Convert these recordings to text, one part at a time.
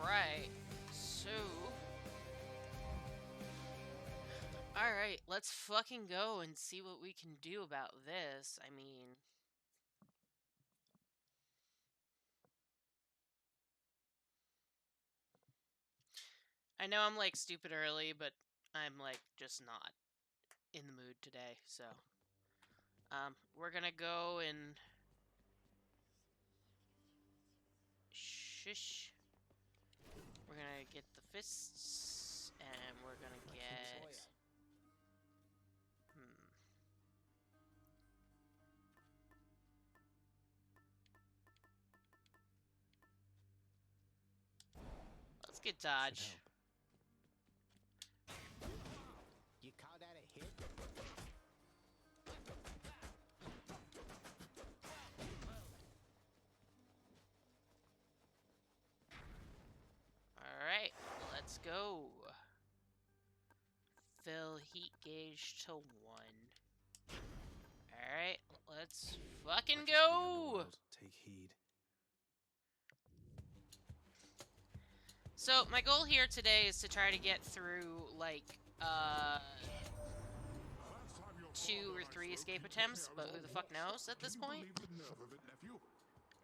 Alright, so... Alright, let's fucking go and see what we can do about this. I mean... I know I'm, like, stupid early, but I'm, like, just not in the mood today, so... we're gonna go and... Shush. We're gonna get the fists, and we're gonna get... Let's get dodge. You call that a hit? Alright, let's go. Fill heat gauge to 1. Alright, let's fucking go! Take heed. So, my goal here today is to try to get through, like, 2 or 3 escape attempts, but who the fuck knows at this point?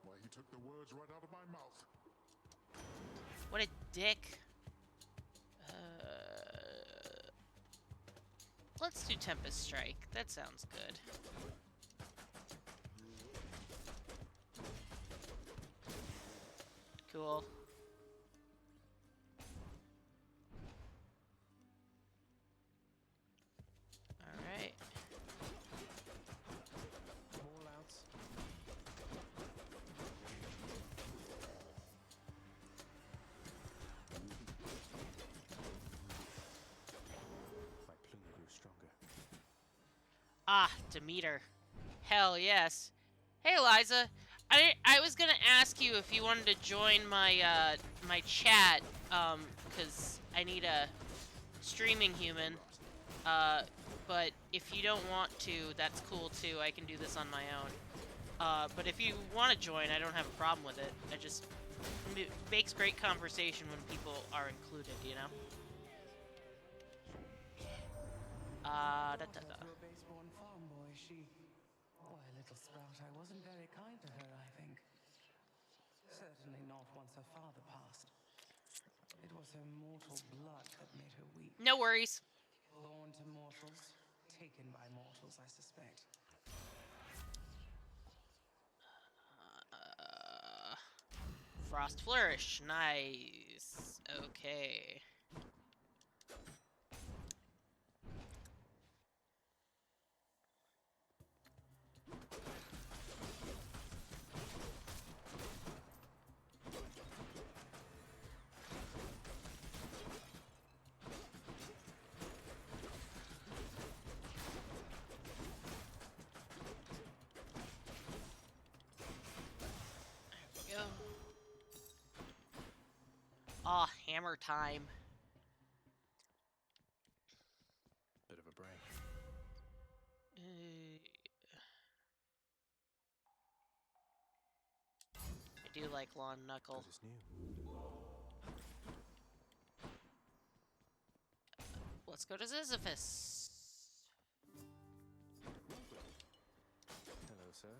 Why, he took the words right out of my mouth. What a dick. Let's do Tempest Strike. That sounds good. Cool. Alright. All outs. My plume grew stronger. Ah, Demeter. Hell yes. Hey, Eliza. I was gonna ask you if you wanted to join my my chat, because I need a streaming human. But if you don't want to, that's cool too. I can do this on my own. But if you want to join, I don't have a problem with it. It makes great conversation when people are included, you know? Da. To a base-born farm boy, she... Why, little sprout, I wasn't very kind to her, I think. Certainly not once her father passed. It was her mortal blood that made her weak. No worries. Born to mortals, taken by mortals, I suspect. Frost Flourish. Nice. Okay. Go. Ah, hammer time. Bit of a break. I do like Lawn Knuckle. Good as new. Let's go to Sisyphus. Hello, sir.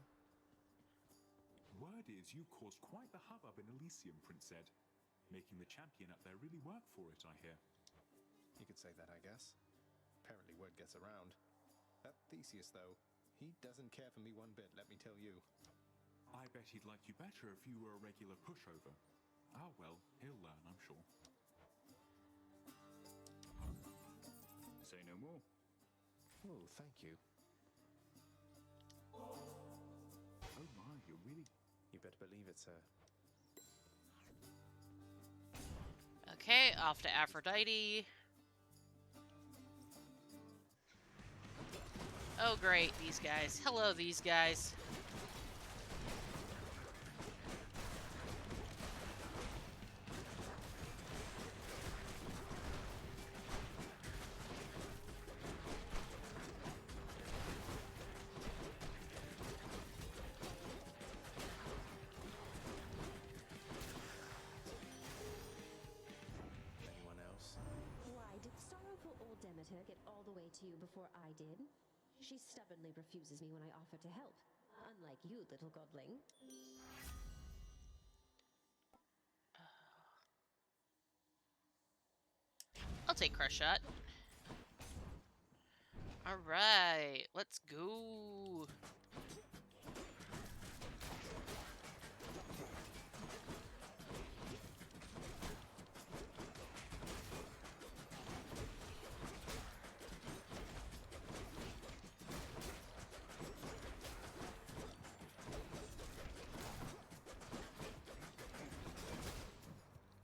Word is you caused quite the hubbub in Elysium, Prince Ed. Making the champion up there really work for it, I hear. You could say that, I guess. Apparently word gets around. That Theseus, though, he doesn't care for me one bit, let me tell you. I bet he'd like you better if you were a regular pushover. Ah well, he'll learn, I'm sure. Say no more. Oh, thank you. Oh my, you're really... You better believe it, sir. Okay, off to Aphrodite. Oh great, these guys. Hello, these guys. to you before I did. She stubbornly refuses me when I offer to help. Unlike you, little godling. I'll take Crush Shot. Alright, let's go.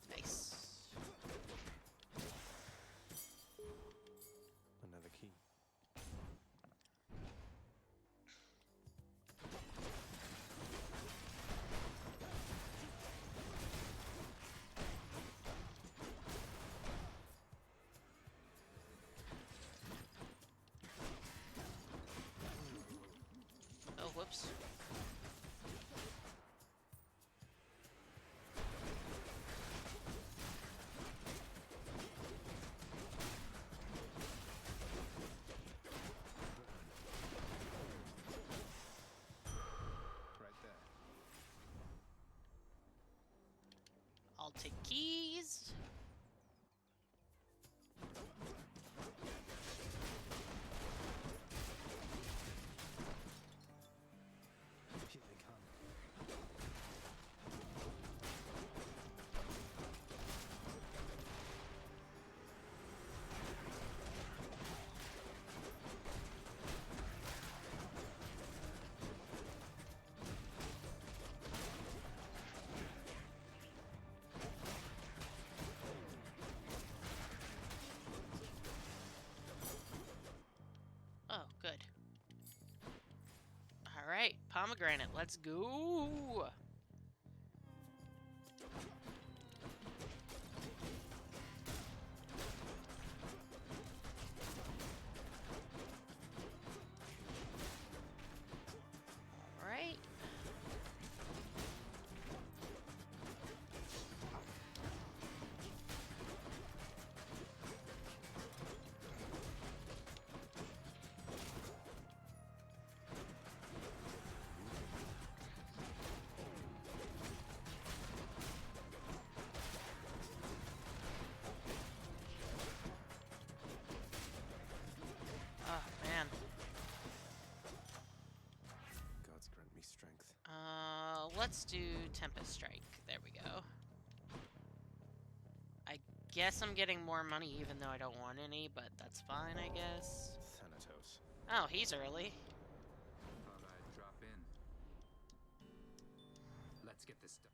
Nice. Another key. Oh, whoops. Right there. I'll take keys. Here they come. Oh, good. Alright, pomegranate, let's go! Alright. Oh, man. Gods grant me strength. Let's do Tempest Strike. There we go. I guess I'm getting more money even though I don't want any, but that's fine, I guess. Thanatos. Oh, he's early. Thought I'd drop in. Let's get this done.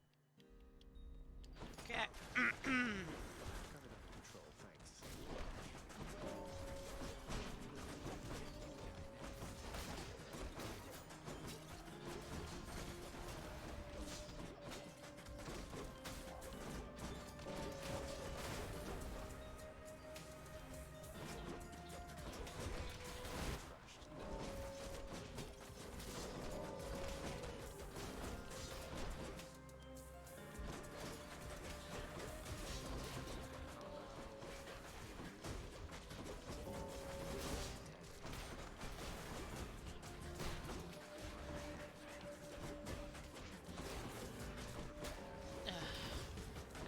Okay. Got it under control, thanks.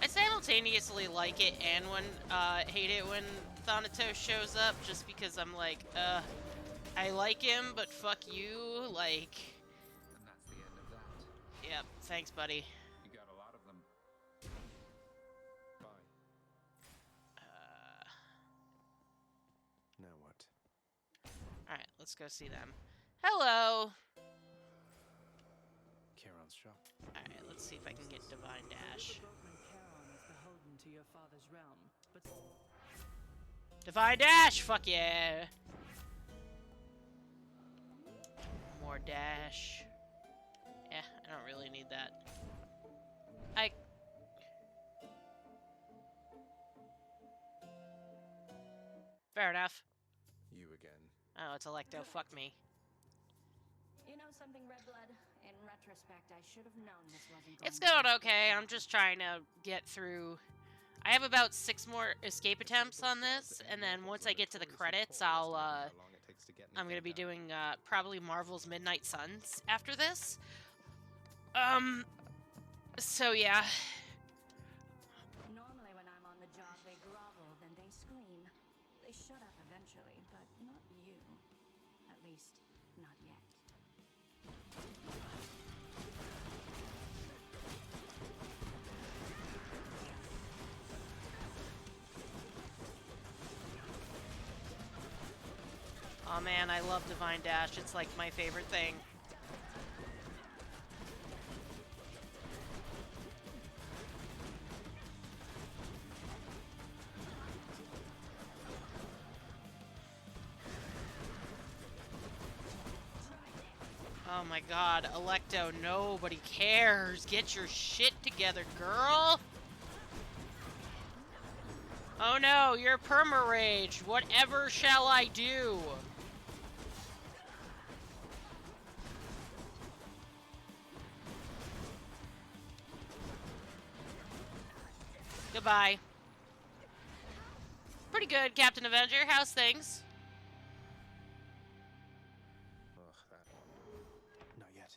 I simultaneously like it and hate it when Thanatos shows up, just because I'm like, I like him, but fuck you, like... And that's the end of that. Yep, thanks, buddy. You got a lot of them. Bye. Uh, Now what? Alright, let's go see them. Hello! Charon's shop. Alright, let's see if I can get Divine Dash. The boatman Charon is beholden to your father's realm, but Divine Dash! Fuck yeah! More dash. Yeah, I don't really need that. Fair enough. You again. Oh, it's Electo. Fuck me. You know something, Redblood? In retrospect, I should have known this wasn't It's going okay. I'm just trying to get through I have about 6 more escape attempts on this, and then once I get to the credits, I'm gonna be doing probably Marvel's Midnight Suns after this. So yeah. Normally when I'm on the job, they grovel, then they scream. They shut up eventually, but not you. At least, not yet. Oh man, I love Divine Dash. It's like my favorite thing. Oh my god, Electo, nobody cares. Get your shit together, girl. Oh no, you're perma-rage. Whatever shall I do? Goodbye. Pretty good, Captain Avenger. How's things? Ugh, that one. Not yet.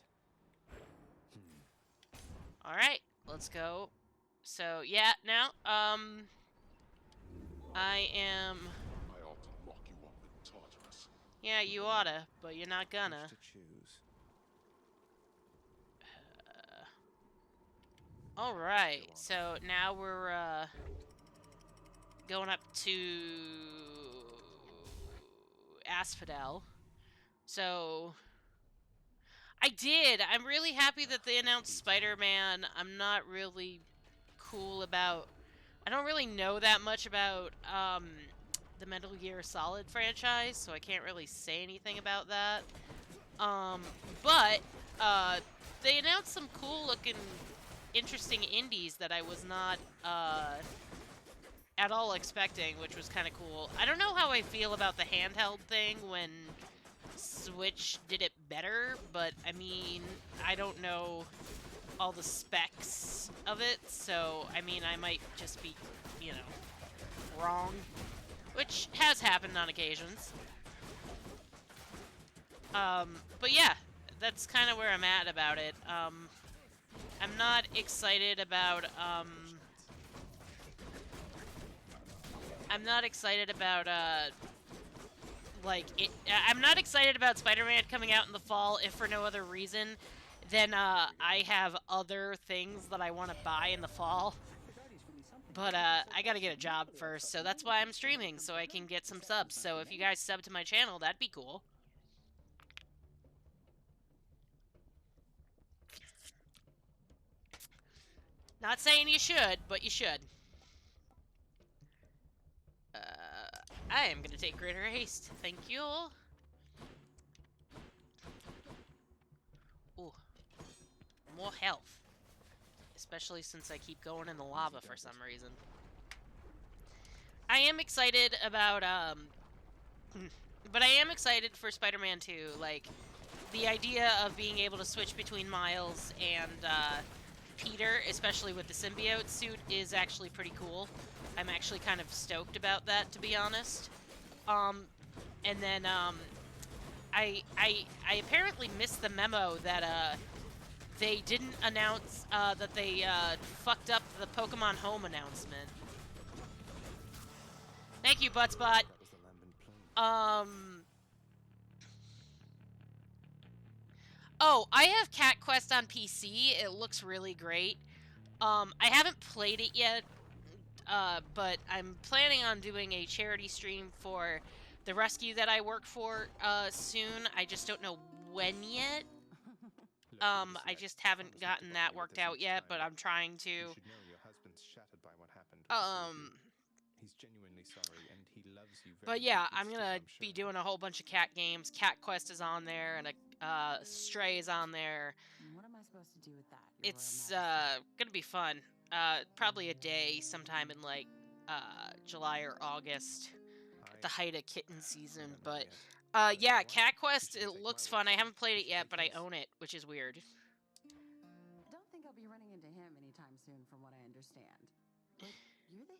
Alright, let's go. So, yeah, now, I am... I ought to lock you up in Tartarus. Yeah, you oughta, but you're not gonna. Which to choose. Alright, so now we're, going up to Asphodel. So, I did! I'm really happy that they announced Spider-Man. I'm not really cool about... I don't really know that much about, the Metal Gear Solid franchise, so I can't really say anything about that. But, they announced some cool-looking, interesting indies that I was not, at all expecting, which was kind of cool. I don't know how I feel about the handheld thing when Switch did it better, but, I mean, I don't know all the specs of it, so, I mean, I might just be, you know, wrong, which has happened on occasions. But yeah, that's kind of where I'm at about it. I'm not excited about, I'm not excited about Spider-Man coming out in the fall, if for no other reason than, I have other things that I want to buy in the fall. But, I gotta get a job first, so that's why I'm streaming, so I can get some subs. So if you guys sub to my channel, that'd be cool. Not saying you should, but you should. I am gonna take Greater Haste. Thank you. Ooh. More health. Especially since I keep going in the lava for some reason. I am excited about, but I am excited for Spider-Man 2. Like, the idea of being able to switch between Miles and, Peter, especially with the symbiote suit, is actually pretty cool. I'm actually kind of stoked about that, to be honest. And then, I apparently missed the memo that, they didn't announce, that they, fucked up the Pokemon Home announcement. Thank you, Buttspot. That was the Lambent Plain. Oh, I have Cat Quest on PC. It looks really great. I haven't played it yet, but I'm planning on doing a charity stream for the rescue that I work for, soon. I just don't know when yet. I just haven't gotten that worked out yet, but I'm trying to. You should know your husband's shattered by what happened. He's genuinely sorry, and he loves you very But yeah, deeply I'm still, gonna sure. be doing a whole bunch of cat games. Cat Quest is on there, and Stray is on there. What am I supposed to do with that? It's gonna be fun. Probably a day sometime in like July or August, at the height of kitten season. But yeah, Cat Quest, it looks fun. I haven't played it yet, but I own it, which is weird. Don't think I'll be running into him anytime soon, from what I understand. But you're the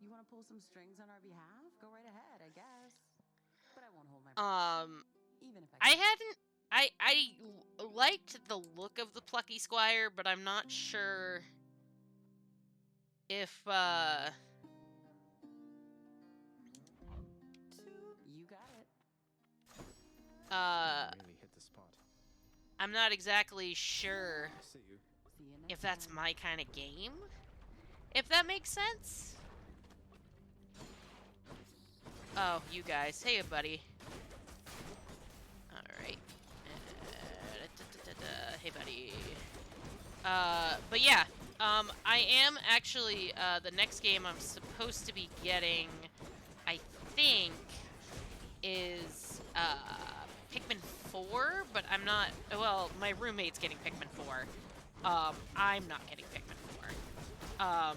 You want to pull some strings on our behalf? Go right ahead, I guess. But I won't hold my breath. Even if I liked the look of the plucky squire, but I'm not sure if You got it. Really hit the spot. I'm not exactly sure See you. See you next if that's time. my kind of game. If that makes sense. Oh, you guys. Hey, buddy. Alright. Hey, buddy. But yeah. I am actually, the next game I'm supposed to be getting, I think, is, Pikmin 4, but I'm not, well, my roommate's getting Pikmin 4. I'm not getting Pikmin 4.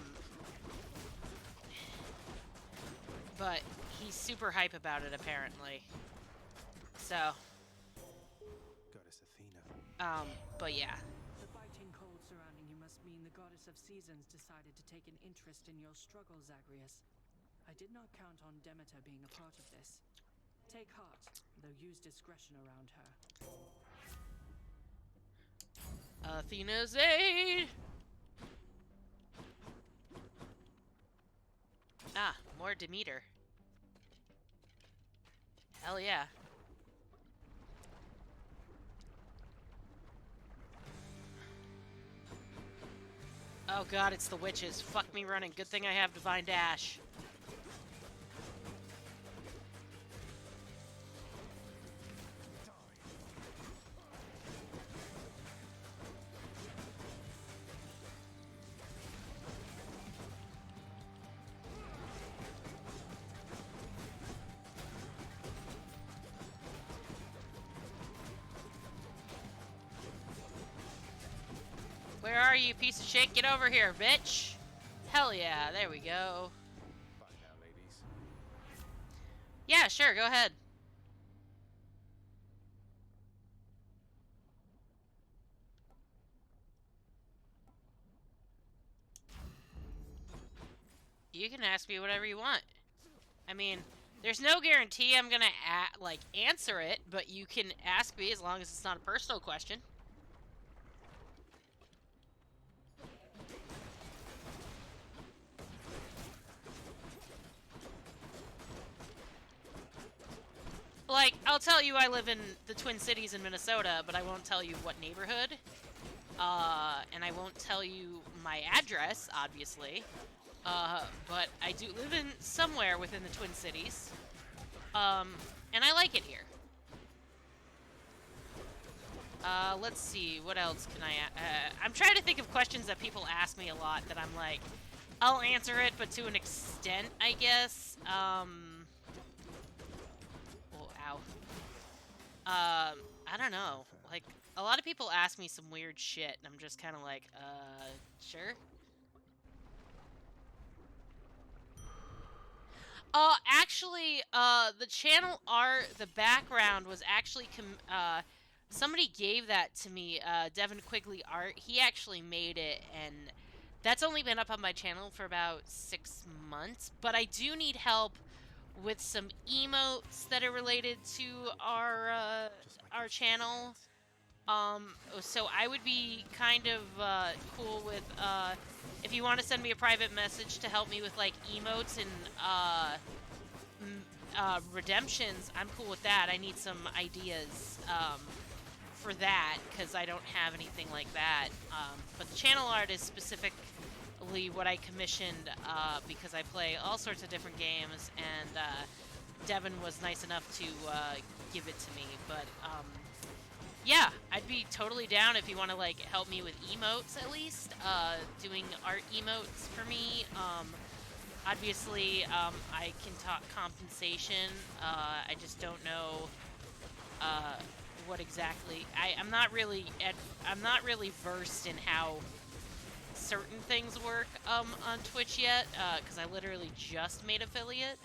But he's super hype about it, apparently. So, Goddess Athena. but yeah. The biting cold surrounding you must mean the goddess of seasons decided to take an interest in your struggle, Zagreus. I did not count on Demeter being a part of this. Take heart, though use discretion around her. Athena's aid! Ah, more Demeter. Hell yeah. Oh god, it's the witches. Fuck me running. Good thing I have Divine Dash. Where are you, piece of shit? Get over here, bitch! Hell yeah, there we go. Bye now, ladies. Yeah, sure, go ahead. You can ask me whatever you want. I mean, there's no guarantee I'm gonna, answer it, but you can ask me as long as it's not a personal question. Like, I'll tell you I live in the Twin Cities in Minnesota, but I won't tell you what neighborhood. And I won't tell you my address, obviously. But I do live in somewhere within the Twin Cities. And I like it here. Let's see, what else can I'm trying to think of questions that people ask me a lot that I'm like, I'll answer it, but to an extent, I guess. I don't know. Like, a lot of people ask me some weird shit, and I'm just kind of like, sure? Actually, the channel art, the background was actually, somebody gave that to me, Devin Quigley Art. He actually made it, and that's only been up on my channel for about 6 months, but I do need help with some emotes that are related to our channel. So I would be kind of cool with if you want to send me a private message to help me with like emotes and redemptions. I'm cool with that. I need some ideas for that because I don't have anything like that. But the channel art is specifically what I commissioned because I play all sorts of different games, and Devin was nice enough to give it to me. But yeah, I'd be totally down if you want to like help me with emotes at least, doing art emotes for me. Obviously, I can talk compensation. I just don't know what exactly. I'm not really versed in how certain things work on Twitch yet, because I literally just made affiliate.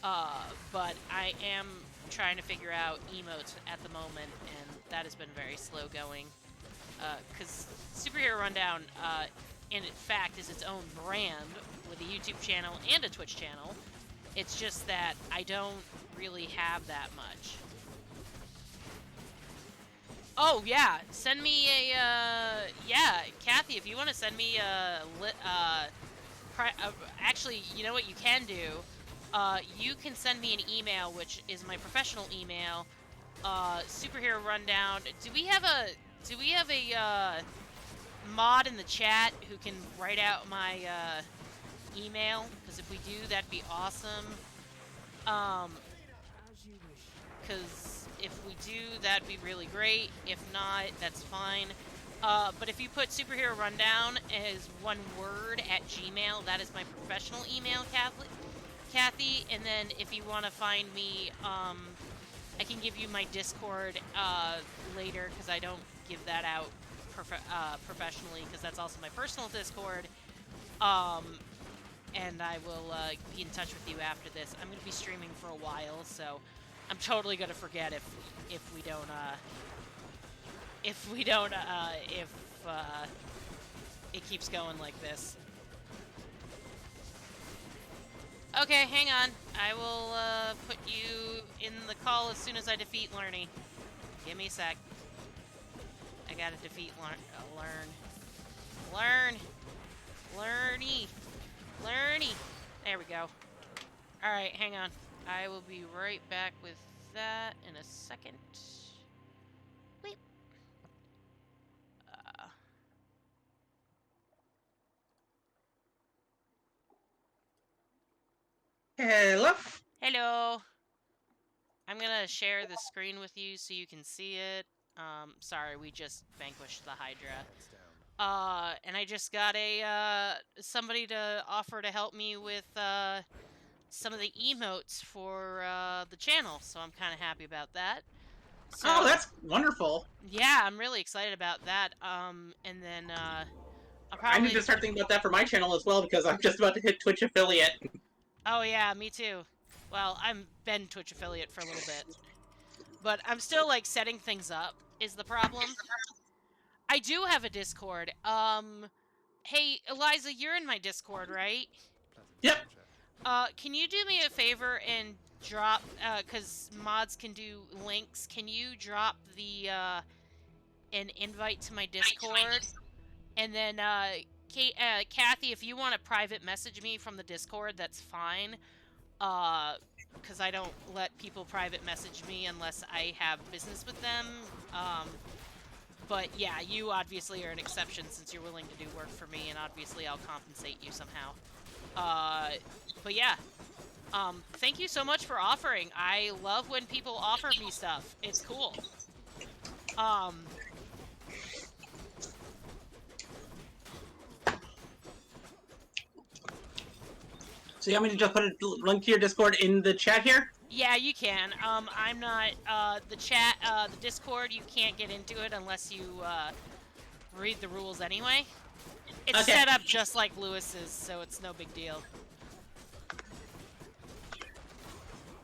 But I am trying to figure out emotes at the moment, and that has been very slow going. Because Superhero Rundown, in fact, is its own brand with a YouTube channel and a Twitch channel. It's just that I don't really have that much. Oh, yeah, send me a, yeah, Kathy, if you want to send me actually, you know what you can do? You can send me an email, which is my professional email, Superhero Rundown. Do we have a mod in the chat who can write out my, email? Because if we do, that'd be awesome. Because if we do, that'd be really great. If not, that's fine. But if you put Superhero Rundown as one word at Gmail, that is my professional email, Kathy. And then if you want to find me, I can give you my Discord later, because I don't give that out professionally, because that's also my personal Discord. And I will be in touch with you after this. I'm going to be streaming for a while, so I'm totally going to forget if we don't it keeps going like this. Okay, hang on. I will put you in the call as soon as I defeat Lerny. Give me a sec. I gotta defeat Lerny. There we go. Alright, hang on. I will be right back with that in a second. Wait. Hello? Hello. I'm gonna share the screen with you so you can see it. Sorry, we just vanquished the Hydra. And I just got somebody to offer to help me with, some of the emotes for, the channel, so I'm kind of happy about that. So, oh, that's wonderful. Yeah, I'm really excited about that, and then, I need to start thinking about that for my channel as well, because I'm just about to hit Twitch affiliate. Oh yeah, me too. Well, I've been Twitch affiliate for a little bit. But I'm still, like, setting things up, is the problem. I do have a Discord. Hey, Eliza, you're in my Discord, right? Yep. Can you do me a favor and drop, because mods can do links, can you drop the, an invite to my Discord? And then, Kathy, if you want to private message me from the Discord, that's fine. Because I don't let people private message me unless I have business with them. But yeah, you obviously are an exception since you're willing to do work for me, and obviously I'll compensate you somehow. But yeah, thank you so much for offering. I love when people offer me stuff. It's cool. So you want me to just put a link to your Discord in the chat here? Yeah, you can. I'm not, the chat, the Discord, you can't get into it unless you, read the rules anyway. It's okay. set up just like Lewis's, so it's no big deal.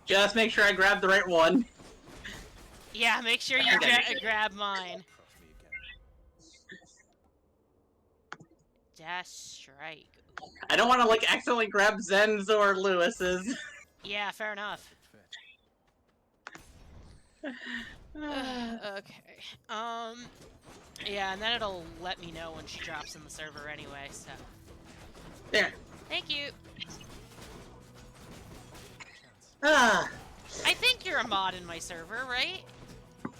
Just make sure I grab the right one. Yeah, make sure you grab mine. Dash strike. I don't want to, like, accidentally grab Zen's or Lewis's. Yeah, fair enough. Okay. Yeah, and then it'll let me know when she drops in the server anyway, so. There. Thank you. Ah. I think you're a mod in my server, right?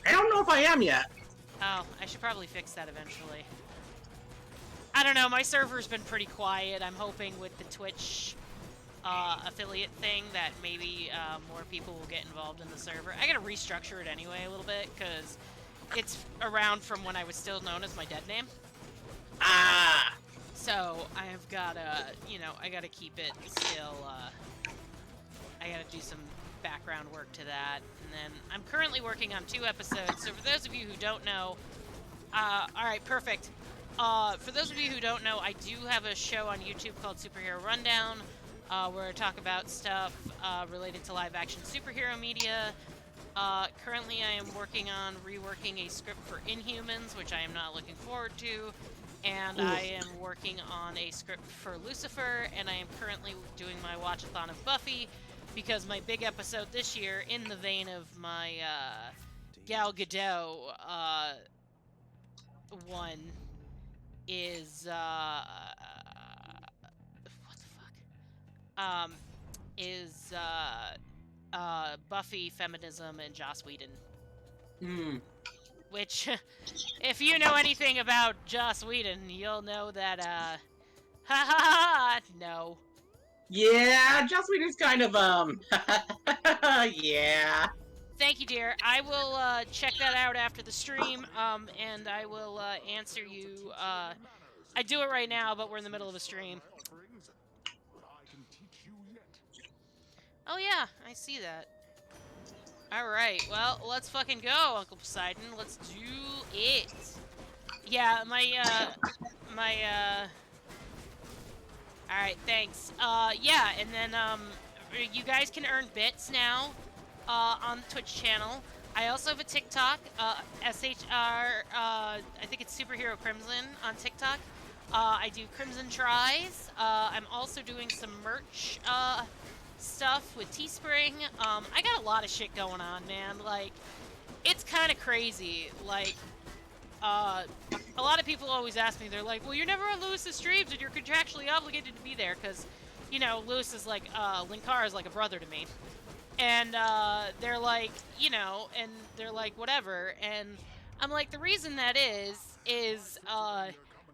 I don't know if I am yet. Oh, I should probably fix that eventually. I don't know, my server's been pretty quiet. I'm hoping with the Twitch affiliate thing that maybe more people will get involved in the server. I gotta restructure it anyway a little bit, because it's around from when I was still known as my dead name. Ah! So, I've gotta, you know, I gotta keep it still, I gotta do some background work to that. And then, I'm currently working on 2 episodes, so for those of you who don't know, alright, perfect. For those of you who don't know, I do have a show on YouTube called Superhero Rundown, where I talk about stuff related to live-action superhero media. Currently, I am working on reworking a script for Inhumans, which I am not looking forward to. and I am working on a script for Lucifer, and I am currently doing my watch-a-thon of Buffy, because my big episode this year, in the vein of my Gal Gadot one, is what the fuck? Is Buffy, feminism, and Joss Whedon. Which, if you know anything about Joss Whedon, you'll know that, ha ha ha, no. Yeah, Joss Whedon's kind of, yeah. Thank you, dear. I will, check that out after the stream, and I will, answer you, I do it right now, but we're in the middle of a stream. Oh yeah, I see that. Alright, well, let's fucking go, Uncle Poseidon. Let's do it. Yeah, Alright, thanks. Yeah, and then, you guys can earn bits now, on the Twitch channel. I also have a TikTok, SHR, I think it's Superhero Crimson on TikTok. I do Crimson Tries. I'm also doing some merch, stuff with Teespring. I got a lot of shit going on, man. Like, it's kind of crazy. Like, a lot of people always ask me, they're like, well, you're never on Lewis's streams and you're contractually obligated to be there, because, you know, Lewis is like, Linkar is like a brother to me. And, they're like, you know, and they're like, whatever. And I'm like, the reason that is,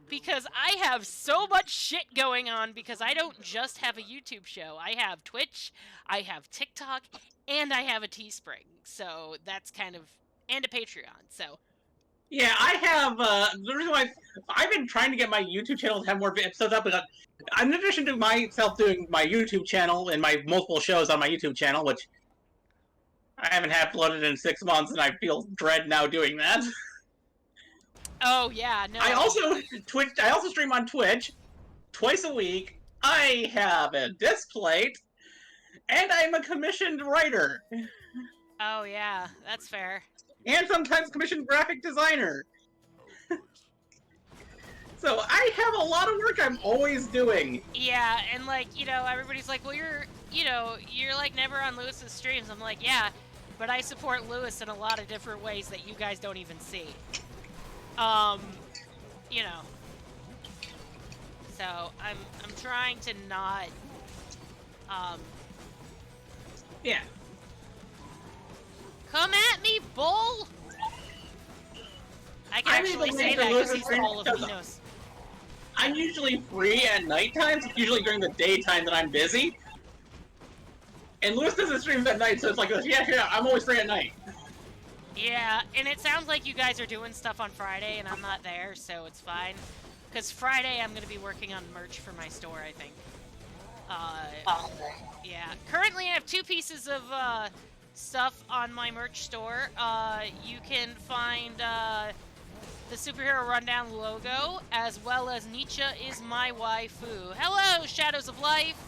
because I have so much shit going on, because I don't just have a YouTube show. I have Twitch, I have TikTok, and I have a Teespring. So that's kind of, and a Patreon, so. Yeah, I have, the reason why I've been trying to get my YouTube channel to have more episodes up, but in addition to myself doing my YouTube channel and my multiple shows on my YouTube channel, which I haven't had uploaded in 6 months, and I feel dread now doing that. Oh yeah, no. I also stream on Twitch twice a week. I have a disc plate, and I'm a commissioned writer. Oh yeah, that's fair. And sometimes commissioned graphic designer. So I have a lot of work I'm always doing. Yeah, and like, you know, everybody's like, well, you're like never on Lewis's streams. I'm like, yeah, but I support Lewis in a lot of different ways that you guys don't even see. You know. So I'm trying to not, yeah. Come at me, bull! I can actually say that because he's the bull of Minos. I'm usually free at night times. It's usually during the daytime that I'm busy. And Lewis doesn't stream at night, so it's like, yeah, I'm always free at night. Yeah, and it sounds like you guys are doing stuff on Friday, and I'm not there, so it's fine. Because Friday I'm going to be working on merch for my store, I think. Yeah. Currently I have 2 pieces of, stuff on my merch store. You can find, the Superhero Rundown logo, as well as Nietzsche is my waifu. Hello, Shadows of Life!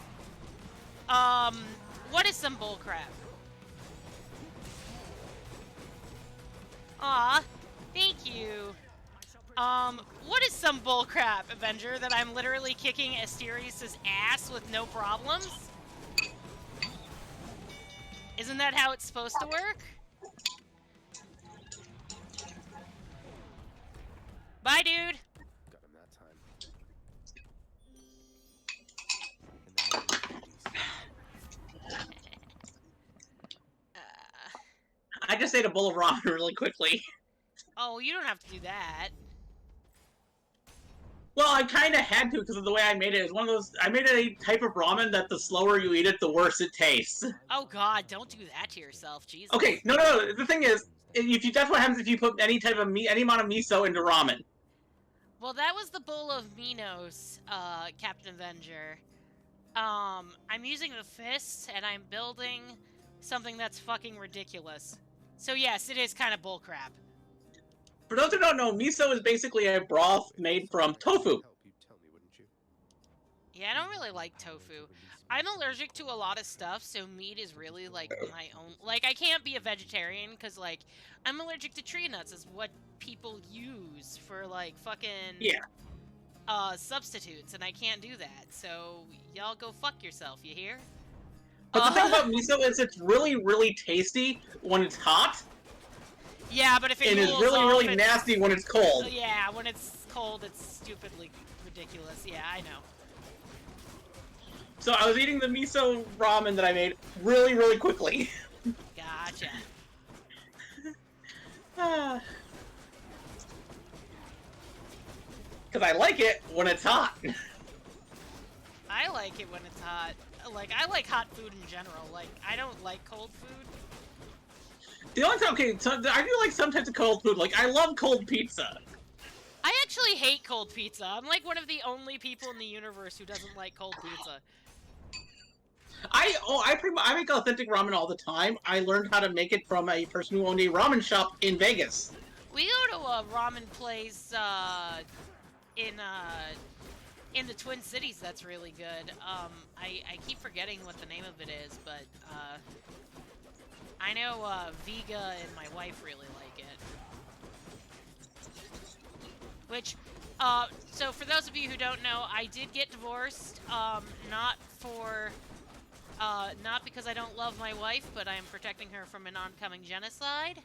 What is some bullcrap? Aw, thank you. What is some bullcrap, Avenger, that I'm literally kicking Asterius' ass with no problems? Isn't that how it's supposed to work? Bye, dude! Got him that time. I just ate a bowl of ramen really quickly. Oh, you don't have to do that. Well, I kind of had to because of the way I made it. It's one of those. I made a type of ramen that the slower you eat it, the worse it tastes. Oh God, don't do that to yourself, Jesus. Okay, no. The thing is, that's what happens if you put any type of any amount of miso into ramen. Well, that was the bowl of Minos, Captain Avenger. I'm using the fists, and I'm building something that's fucking ridiculous. So yes, it is kind of bullcrap. For those who don't know, miso is basically a broth made from tofu. Yeah, I don't really like tofu. I'm allergic to a lot of stuff, so meat is really, like, my own... Like, I can't be a vegetarian, because, like, I'm allergic to tree nuts, is what people use for, like, fucking... Yeah. substitutes, and I can't do that. So y'all go fuck yourself. You hear? But the thing about miso is it's really, really tasty when it's hot, Yeah, but if it and it's cools really, off, really it's- nasty when it's cold. Yeah, when it's cold, it's stupidly ridiculous. Yeah, I know. So I was eating the miso ramen that I made really, really quickly. Gotcha. Because I like it when it's hot. I like it when it's hot. Like, I like hot food in general. Like, I don't like cold food. The only time, okay, so I do like some types of cold food. Like, I love cold pizza. I actually hate cold pizza. I'm like one of the only people in the universe who doesn't like cold pizza. I make authentic ramen all the time. I learned how to make it from a person who owned a ramen shop in Vegas. We go to a ramen place in the Twin Cities that's really good. I keep forgetting what the name of it is, but I know Vega and my wife really like it. Which, so for those of you who don't know, I did get divorced, not because I don't love my wife, but I am protecting her from an oncoming genocide.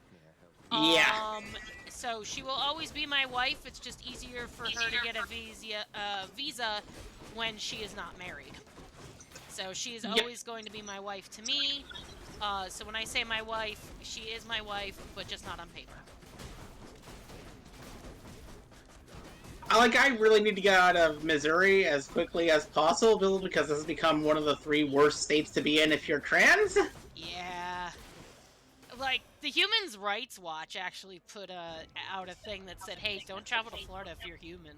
Yeah. So she will always be my wife. It's just easier for her to get a visa when she is not married. So she is always going to be my wife to me. So when I say my wife, she is my wife, but just not on paper. I really need to get out of Missouri as quickly as possible because this has become one of the 3 worst states to be in if you're trans. Yeah. Like, the Human Rights Watch actually put out a thing that said, hey, don't travel to Florida if you're human.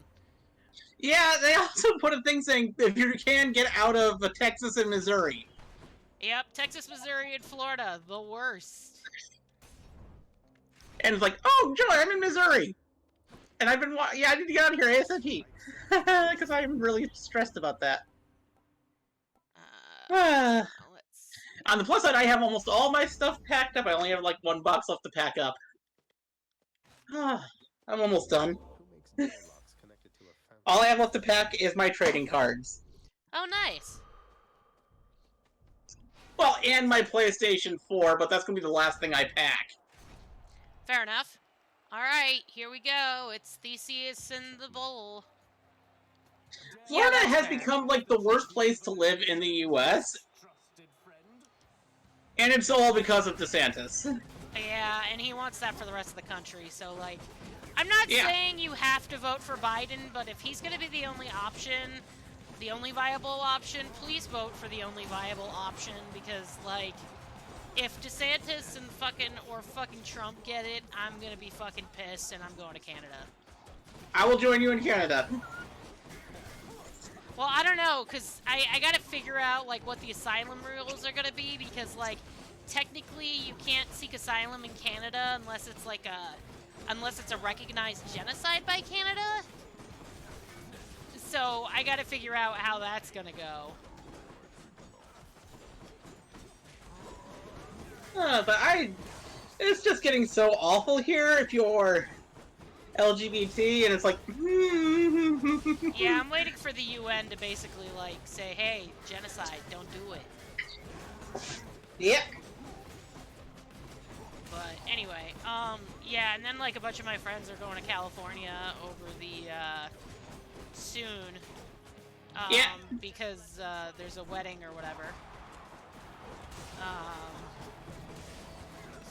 Yeah, they also put a thing saying if you can get out of Texas and Missouri. Yep, Texas, Missouri, and Florida, the worst. And it's like, oh, Joe, I'm in Missouri. And I've been, I need to get out of here ASAP. Because I'm really stressed about that. On the plus side, I have almost all my stuff packed up. I only have like 1 box left to pack up. I'm almost done. All I have left to pack is my trading cards. Oh, nice. Well, and my PlayStation 4, but that's going to be the last thing I pack. Fair enough. Alright, here we go. It's Theseus in the bowl. Florida has become like the worst place to live in the U.S. And it's all because of DeSantis. Yeah, and he wants that for the rest of the country, so like... I'm not saying you have to vote for Biden, but if he's gonna be the only option, the only viable option, please vote for the only viable option, because, like, if DeSantis and fucking Trump get it, I'm gonna be fucking pissed, and I'm going to Canada. I will join you in Canada. Well, I don't know, because I gotta figure out, like, what the asylum rules are gonna be, because, like, technically you can't seek asylum in Canada unless it's, like, unless it's a recognized genocide by Canada. So, I gotta figure out how that's gonna go. But it's just getting so awful here if you're LGBT, and it's like... Yeah, I'm waiting for the UN to basically, like, say, hey, genocide, don't do it. Yep. But anyway, yeah, and then, like, a bunch of my friends are going to California over the, soon. Because, there's a wedding or whatever.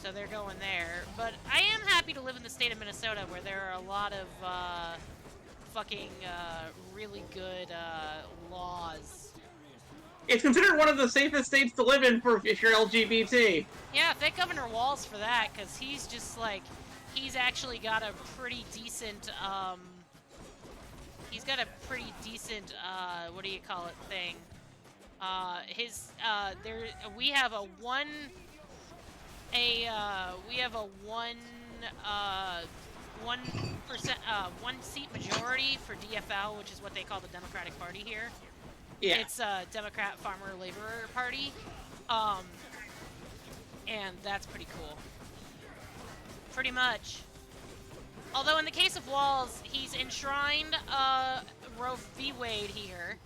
So they're going there. But I am happy to live in the state of Minnesota, where there are a lot of, fucking, really good, laws. It's considered one of the safest states to live in for if you're LGBT. Yeah, thank Governor Walz for that, because he's just, like, he's actually got a pretty decent, what do you call it, thing. We have a 1 seat majority for DFL, which is what they call the Democratic Party here. Yeah. It's a Democrat Farmer Laborer Party. And that's pretty cool. Pretty much. Although in the case of Walz, he's enshrined Roe v. Wade here.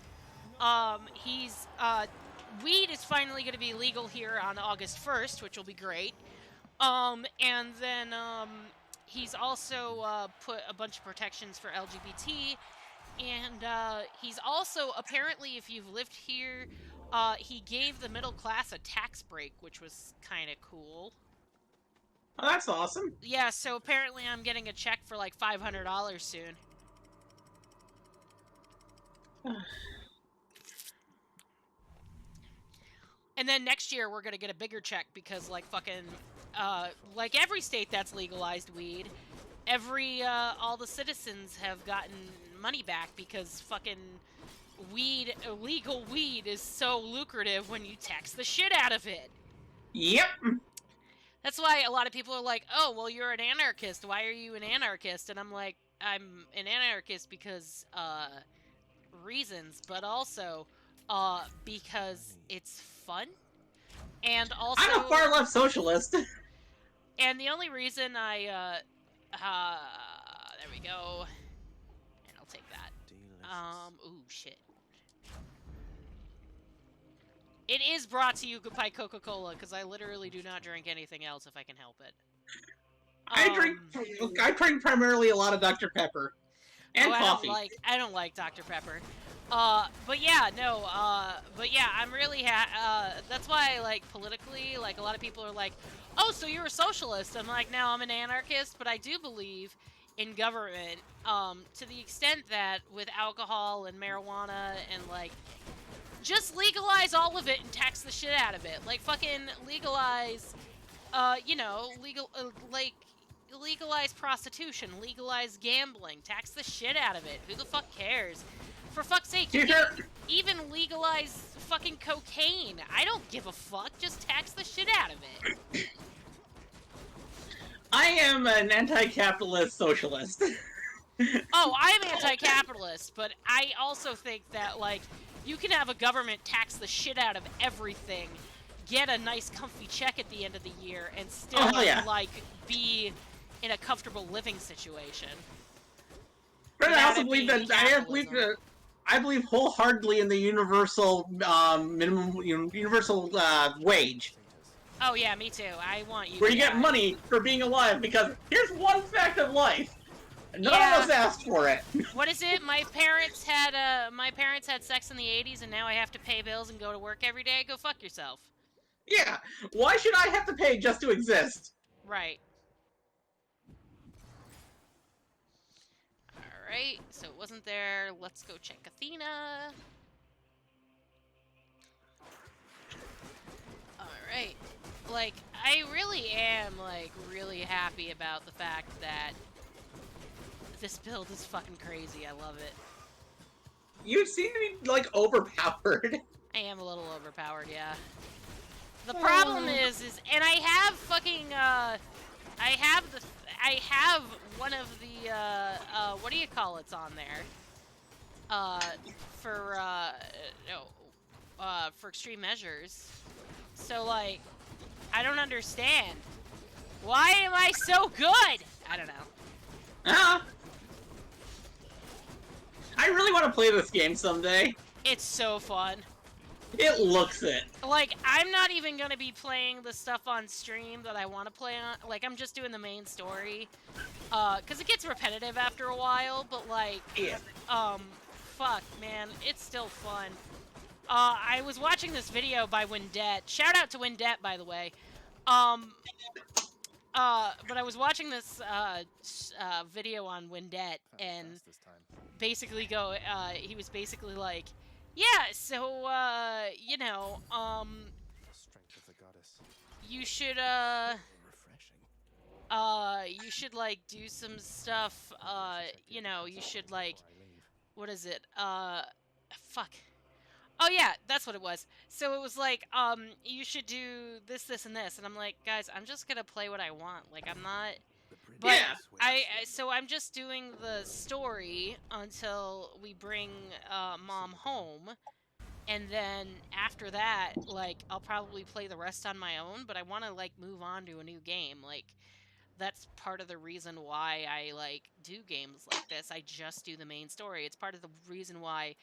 Weed is finally going to be legal here on August 1st, which will be great. And then he's also put a bunch of protections for LGBT. And he's also, apparently, if you've lived here, he gave the middle class a tax break, which was kind of cool. Oh, that's awesome. Yeah, so apparently I'm getting a check for like $500 soon. And then next year we're gonna get a bigger check because like fucking, like every state that's legalized weed, all the citizens have gotten money back because fucking illegal weed is so lucrative when you tax the shit out of it. Yep. That's why a lot of people are like, oh, well, you're an anarchist. Why are you an anarchist? And I'm like, I'm an anarchist because, reasons, but also, because it's fun. And also... I'm a far-left socialist. And the only reason there we go. And I'll take that. Ooh, shit. It is brought to you by Coca-Cola, because I literally do not drink anything else if I can help it. I drink primarily a lot of Dr. Pepper. And coffee. I don't like Dr. Pepper. But yeah, no, but yeah, I'm really that's why, like, politically, like, a lot of people are like, oh, so you're a socialist. I'm like, no, I'm an anarchist, but I do believe in government, to the extent that with alcohol and marijuana and, like, just legalize all of it and tax the shit out of it. Like, fucking legalize, you know, legalize prostitution, legalize gambling, tax the shit out of it. Who the fuck cares? For fuck's sake, you can even legalize fucking cocaine. I don't give a fuck. Just tax the shit out of it. I am an anti-capitalist socialist. Oh, I'm anti-capitalist, but I also think that, like, you can have a government tax the shit out of everything, get a nice comfy check at the end of the year, and still, like, be in a comfortable living situation. But I also believe that I believe wholeheartedly in the universal universal wage. Oh yeah, me too. I want you. Where you get money for being alive, because here's one fact of life: none of us asked for it. What is it? My parents had sex in the '80s, and now I have to pay bills and go to work every day. Go fuck yourself. Yeah. Why should I have to pay just to exist? Right. Alright, so it wasn't there. Let's go check Athena. Alright. Like, I really am, like, really happy about the fact that this build is fucking crazy. I love it. You seem to be, like, overpowered. I am a little overpowered, yeah. The problem is, and I have fucking, I have one of the, what do you call it's on there? For extreme measures. So, like, I don't understand. Why am I so good? I don't know. I really want to play this game someday. It's so fun. It looks it. Like, I'm not even gonna be playing the stuff on stream that I want to play on. Like, I'm just doing the main story. Because it gets repetitive after a while, but, like, fuck, man, it's still fun. I was watching this video by Windet. Shout out to Windet, by the way. But I was watching this, video on Windet, and basically he was basically like, yeah, so, you know, Strength of the goddess. you should, you should, like, do some stuff, you know, you should, like, what is it, fuck. Oh, yeah, that's what it was. So it was like, you should do this, this, and this, and I'm like, guys, I'm just gonna play what I want, like, I'm not... But so I'm just doing the story until we bring Mom home, and then after that, like, I'll probably play the rest on my own, but I want to, like, move on to a new game. Like, that's part of the reason why I like do games like this. I just do the main story. It's part of the reason why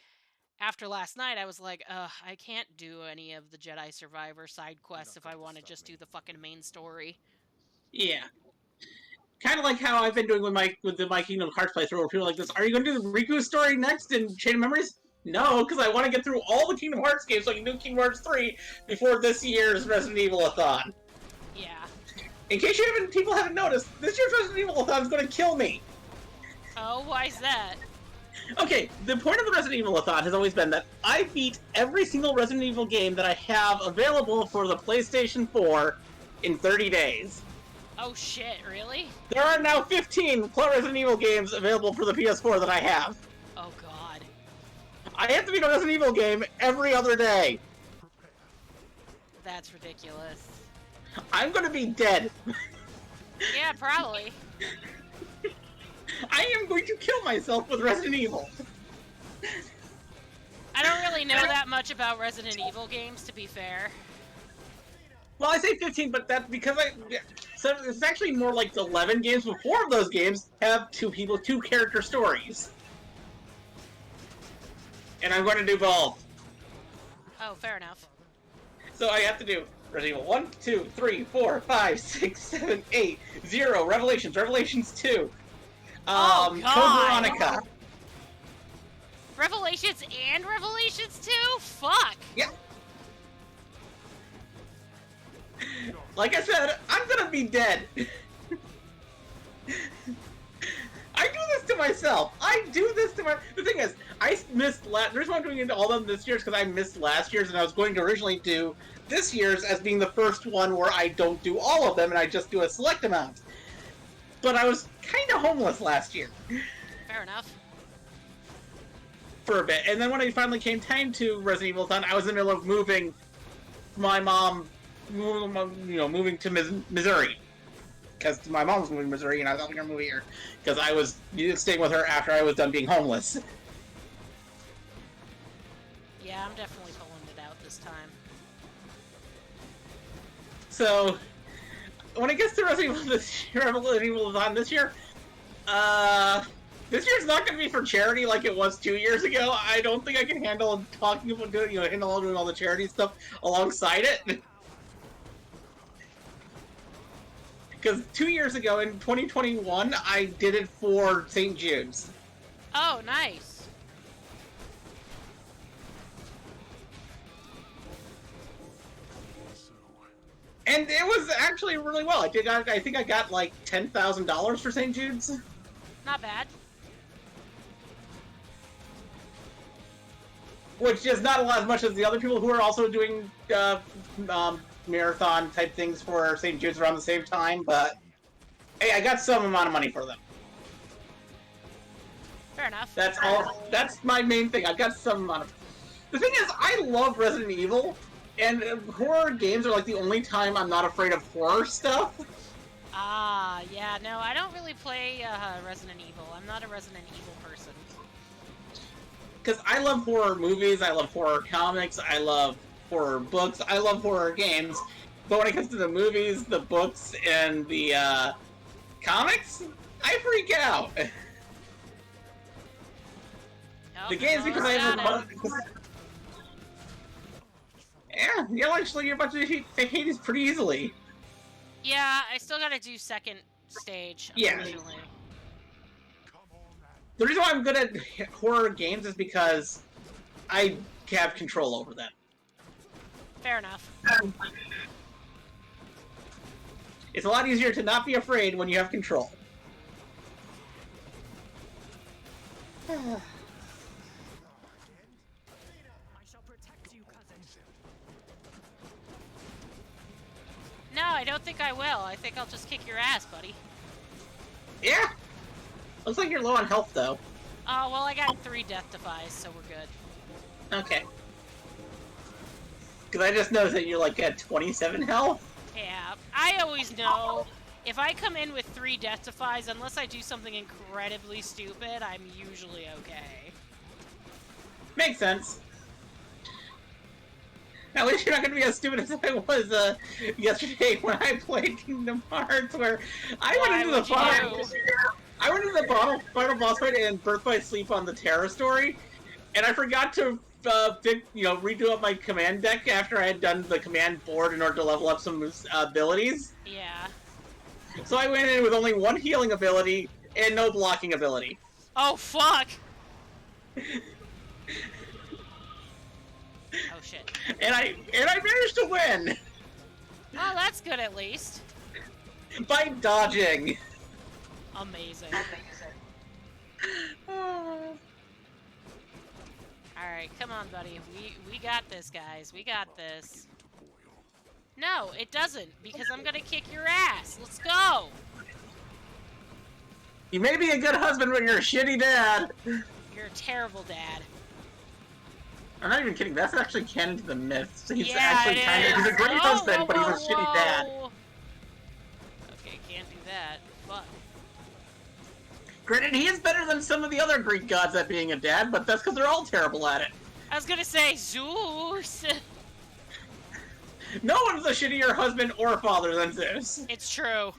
after last night I was like, I can't do any of the Jedi Survivor side quests if I want to just do the fucking main story. Yeah. Kind of like how I've been doing with the My Kingdom Hearts playthrough, where people are like this, are you going to do the Riku story next in Chain of Memories? No, because I want to get through all the Kingdom Hearts games so I can do Kingdom Hearts 3 before this year's Resident Evil-a-thon. Yeah. In case people haven't noticed, this year's Resident Evil-a-thon is going to kill me. Oh, why's that? Okay, the point of the Resident Evil-a-thon has always been that I beat every single Resident Evil game that I have available for the PlayStation 4 in 30 days. Oh shit, really? There are now 15 Resident Evil games available for the PS4 that I have. Oh god. I have to beat a Resident Evil game every other day. That's ridiculous. I'm gonna be dead. Yeah, probably. I am going to kill myself with Resident Evil. I don't really know that much about Resident Evil games, to be fair. Well, I say 15, but that's because so it's actually more like 11 games, but 4 of those games have two character stories. And I'm going to do both. Oh, fair enough. So I have to do Resident Evil 1, 2, 3, 4, 5, 6, 7, 8, 0, Revelations 2. Oh, Code God. Veronica. Revelations and Revelations 2? Fuck! Yeah. Like I said, I'm gonna be dead. I do this to myself. The thing is, I missed the reason why I'm doing all of them this year is because I missed last year's, and I was going to originally do this year's as being the first one where I don't do all of them and I just do a select amount. But I was kind of homeless last year. Fair enough. For a bit, and then when it finally came time to Resident Evil-a-thon, I was in the middle of moving my mom, moving to Missouri. Because my mom was moving to Missouri, and I was helping her move here. Because I was staying with her after I was done being homeless. Yeah, I'm definitely pulling it out this time. So, when it gets to Resident Evil-a-thon this year, this year's not going to be for charity like it was 2 years ago. I don't think I can handle talking about doing all the charity stuff alongside it. Because 2 years ago, in 2021, I did it for St. Jude's. Oh, nice. And it was actually really well. I think I got like $10,000 for St. Jude's. Not bad. Which is not as much as the other people who are also doing marathon type things for St. Jude's around the same time, but hey, I got some amount of money for them. Fair enough. That's all. That's my main thing. I've got some amount of. The thing is, I love Resident Evil, and horror games are like the only time I'm not afraid of horror stuff. Ah, yeah, no, I don't really play Resident Evil. I'm not a Resident Evil person. Because I love horror movies, I love horror comics, I love horror books, I love horror games, but when it comes to the movies, the books, and the comics, I freak out. Oh, the games, because I have you'll actually, you're about to defeat Hades pretty easily. Yeah, I still gotta do second stage, Yeah. unfortunately. The reason why I'm good at horror games is because I have control over them. Fair enough. It's a lot easier to not be afraid when you have control. I shall protect you, cousin. No, I don't think I will. I think I'll just kick your ass, buddy. Yeah! Looks like you're low on health, though. Oh, well, I got 3 death defies, so we're good. Okay. Because I just noticed that you're like at 27 health. Yeah, I always know if I come in with 3 death defies, unless I do something incredibly stupid, I'm usually okay. Makes sense. At least you're not going to be as stupid as I was yesterday when I played Kingdom Hearts, where I went into the final boss fight in Birth by Sleep on the Terra story, and I forgot to redo up my command deck after I had done the command board in order to level up some abilities. Yeah. So I went in with only one healing ability and no blocking ability. Oh fuck! Oh shit. And I managed to win! Oh, that's good at least. By dodging. Amazing. Alright, come on, buddy. We got this, guys. We got this. No, it doesn't, because I'm gonna kick your ass. Let's go! You may be a good husband, but you're a shitty dad. You're a terrible dad. I'm not even kidding. That's actually canon to the myths. He's Yeah, actually he's a great husband, but he's a shitty dad. Okay, can't do that. Fuck. Granted, he is better than some of the other Greek gods at being a dad, but that's because they're all terrible at it. I was gonna say Zeus. No one's a shittier husband or father than Zeus. It's true.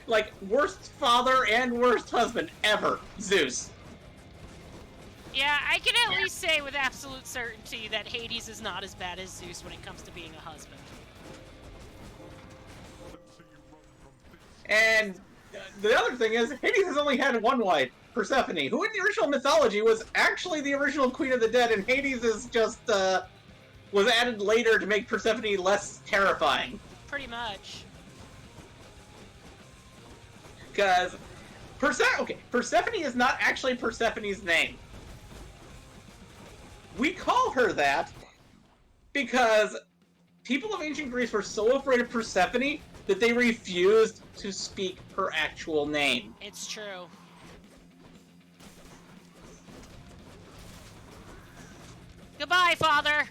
Like, worst father and worst husband ever, Zeus. Yeah, I can at least say with absolute certainty that Hades is not as bad as Zeus when it comes to being a husband. And the other thing is, Hades has only had one wife, Persephone, who in the original mythology was actually the original Queen of the Dead, and Hades is just, was added later to make Persephone less terrifying. Pretty much. Because Persephone is not actually Persephone's name. We call her that because people of ancient Greece were so afraid of Persephone that they refused to speak her actual name. It's true. Goodbye, Father!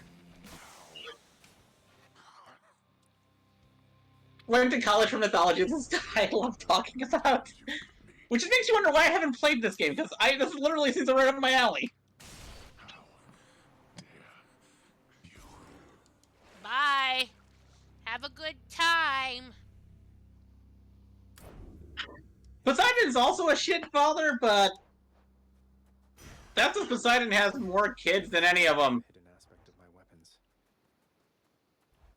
Went to college for mythology. This is I love talking about. Which makes you wonder why I haven't played this game, because this literally seems right up my alley. Bye! Have a good time! Poseidon's also a shit father, but that's because Poseidon has more kids than any of them. Hidden aspect of my weapons.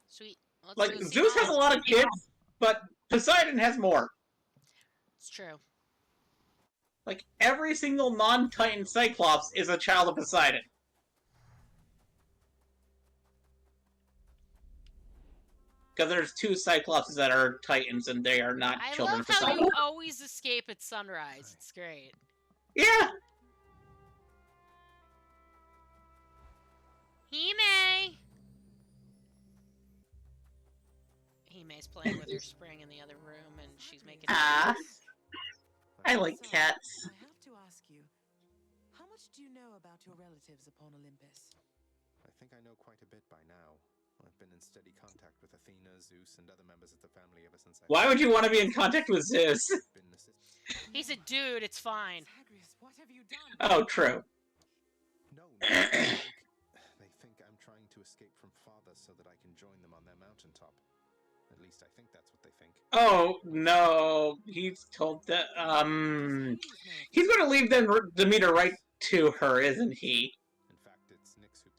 Sweet. Let's Like, go see Zeus has a lot of kids, but Poseidon has more. It's true. Like, every single non-Titan Cyclops is a child of Poseidon. Because there's two Cyclopses that are Titans, and they are not I children love of how Poseidon. you always escape at sunrise. It's great. Yeah! Hime! Hime's playing with her spring in the other room, and she's making Ah. noise. I like cats. I have to ask you, how much do you know about your relatives upon Olympus? I think I know quite a bit by now. I've been in steady contact with Athena, Zeus, and other members of the family ever since I... Why would you want to be in contact with Zeus? He's a dude, it's fine. Zagreus, what have you done? Oh, true. No, they think I'm trying to escape from Father so that I can join them on their mountaintop. At least I think that's what they think. Oh, no. He's told that, he's going to leave Demeter right to her, isn't he? In fact, it's Nyx who...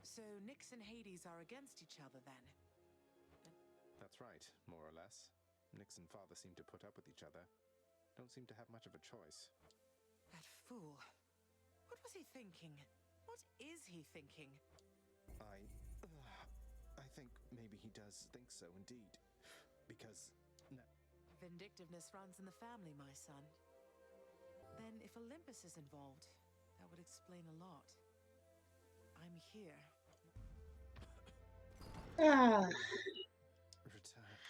So Nyx and Hades are against each other then? That's right, more or less. Nyx and Father seem to put up with each other. Don't seem to have much of a choice. That fool. What was he thinking? What is he thinking? I think maybe he does think so indeed. Because... Vindictiveness runs in the family, my son. Then if Olympus is involved, that would explain a lot. I'm here.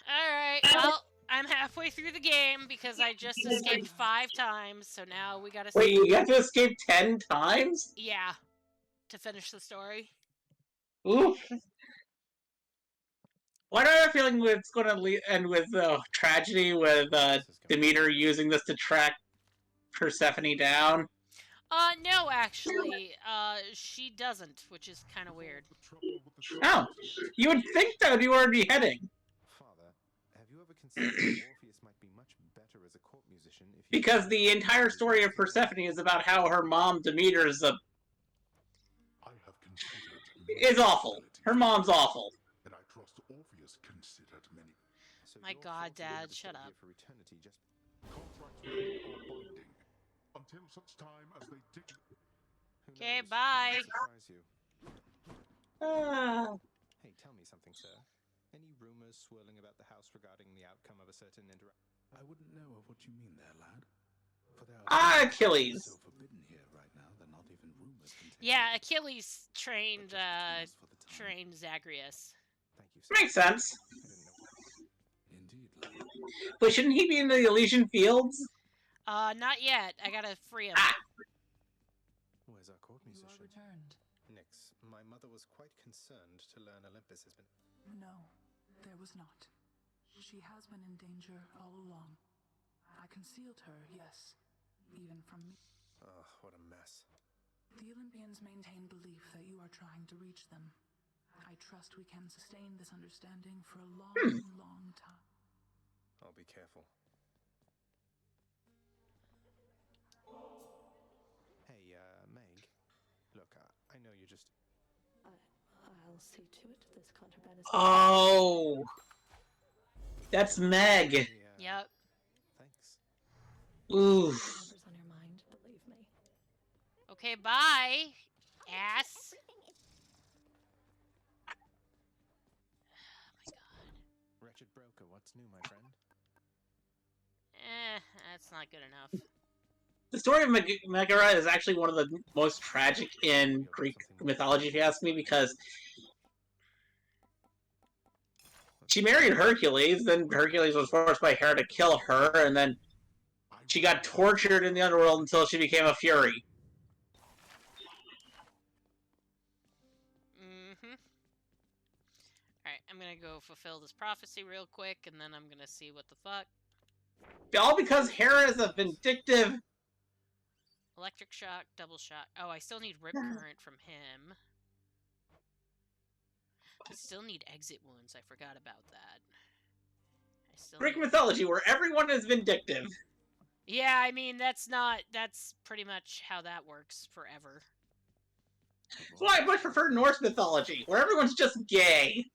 Alright, well, I'm halfway through the game because I just escaped 5 times, so now we gotta... Wait, you have to escape 10 times? Yeah, to finish the story. Oof. Why do I have a feeling it's going to end with tragedy, with Demeter using this to track Persephone down? No, actually, she doesn't, which is kind of weird. Oh, you would think that would be where it'd be heading. Father, have you ever considered that Orpheus might be much better as a court musician if he... Because the entire story of Persephone is about how her mom, Demeter's, I have considered is awful. Her mom's awful. and I trust Orpheus considered many. So My you're God, forced to live Dad, to shut stay up. here for eternity just... Contracts with me are binding until such time as they dictate. Who Okay, knows? bye. They might surprise you. Ah. Hey, tell me something, sir. Any rumors swirling about the house regarding the outcome of a certain interaction? I wouldn't know of what you mean there, lad. For there Ah, are Achilles. so forbidden here right now that not even rumors can take Yeah, root. Achilles trained, But just between us for the time. trained Zagreus. Thank you, sir. Makes sense. I didn't know. Indeed, lad. But shouldn't he be in the Elysian Fields? Not yet. I gotta free him. Ah. Where's our court You are musician? returned. Nix, my mother was quite concerned to learn Olympus has been... No, there was not. She has been in danger all along. I concealed her, yes, even from me. Oh, what a mess. The Olympians maintain belief that you are trying to reach them. I trust we can sustain this understanding for a long, long time. I'll be careful. Hey, Meg. Look, I know you're just... I'll see to it this contraband is... Oh. That's Meg. Yep. Thanks. Oof. Whatever's on your mind, believe me. Okay, bye, ass. Oh my god. Wretched broker, what's new, my friend? That's not good enough. The story of Megara is actually one of the most tragic in Greek mythology, if you ask me, because she married Hercules, then Hercules was forced by Hera to kill her, and then she got tortured in the underworld until she became a Fury. Mm-hmm. Alright, I'm gonna go fulfill this prophecy real quick, and then I'm gonna see what the fuck. All because Hera is a vindictive... Electric shock, double shock. Oh, I still need rip current from him. I still need exit wounds. I forgot about that. I still Greek need... mythology, where everyone is vindictive. Yeah, I mean, that's pretty much how that works forever. That's why I much prefer Norse mythology, where everyone's just gay.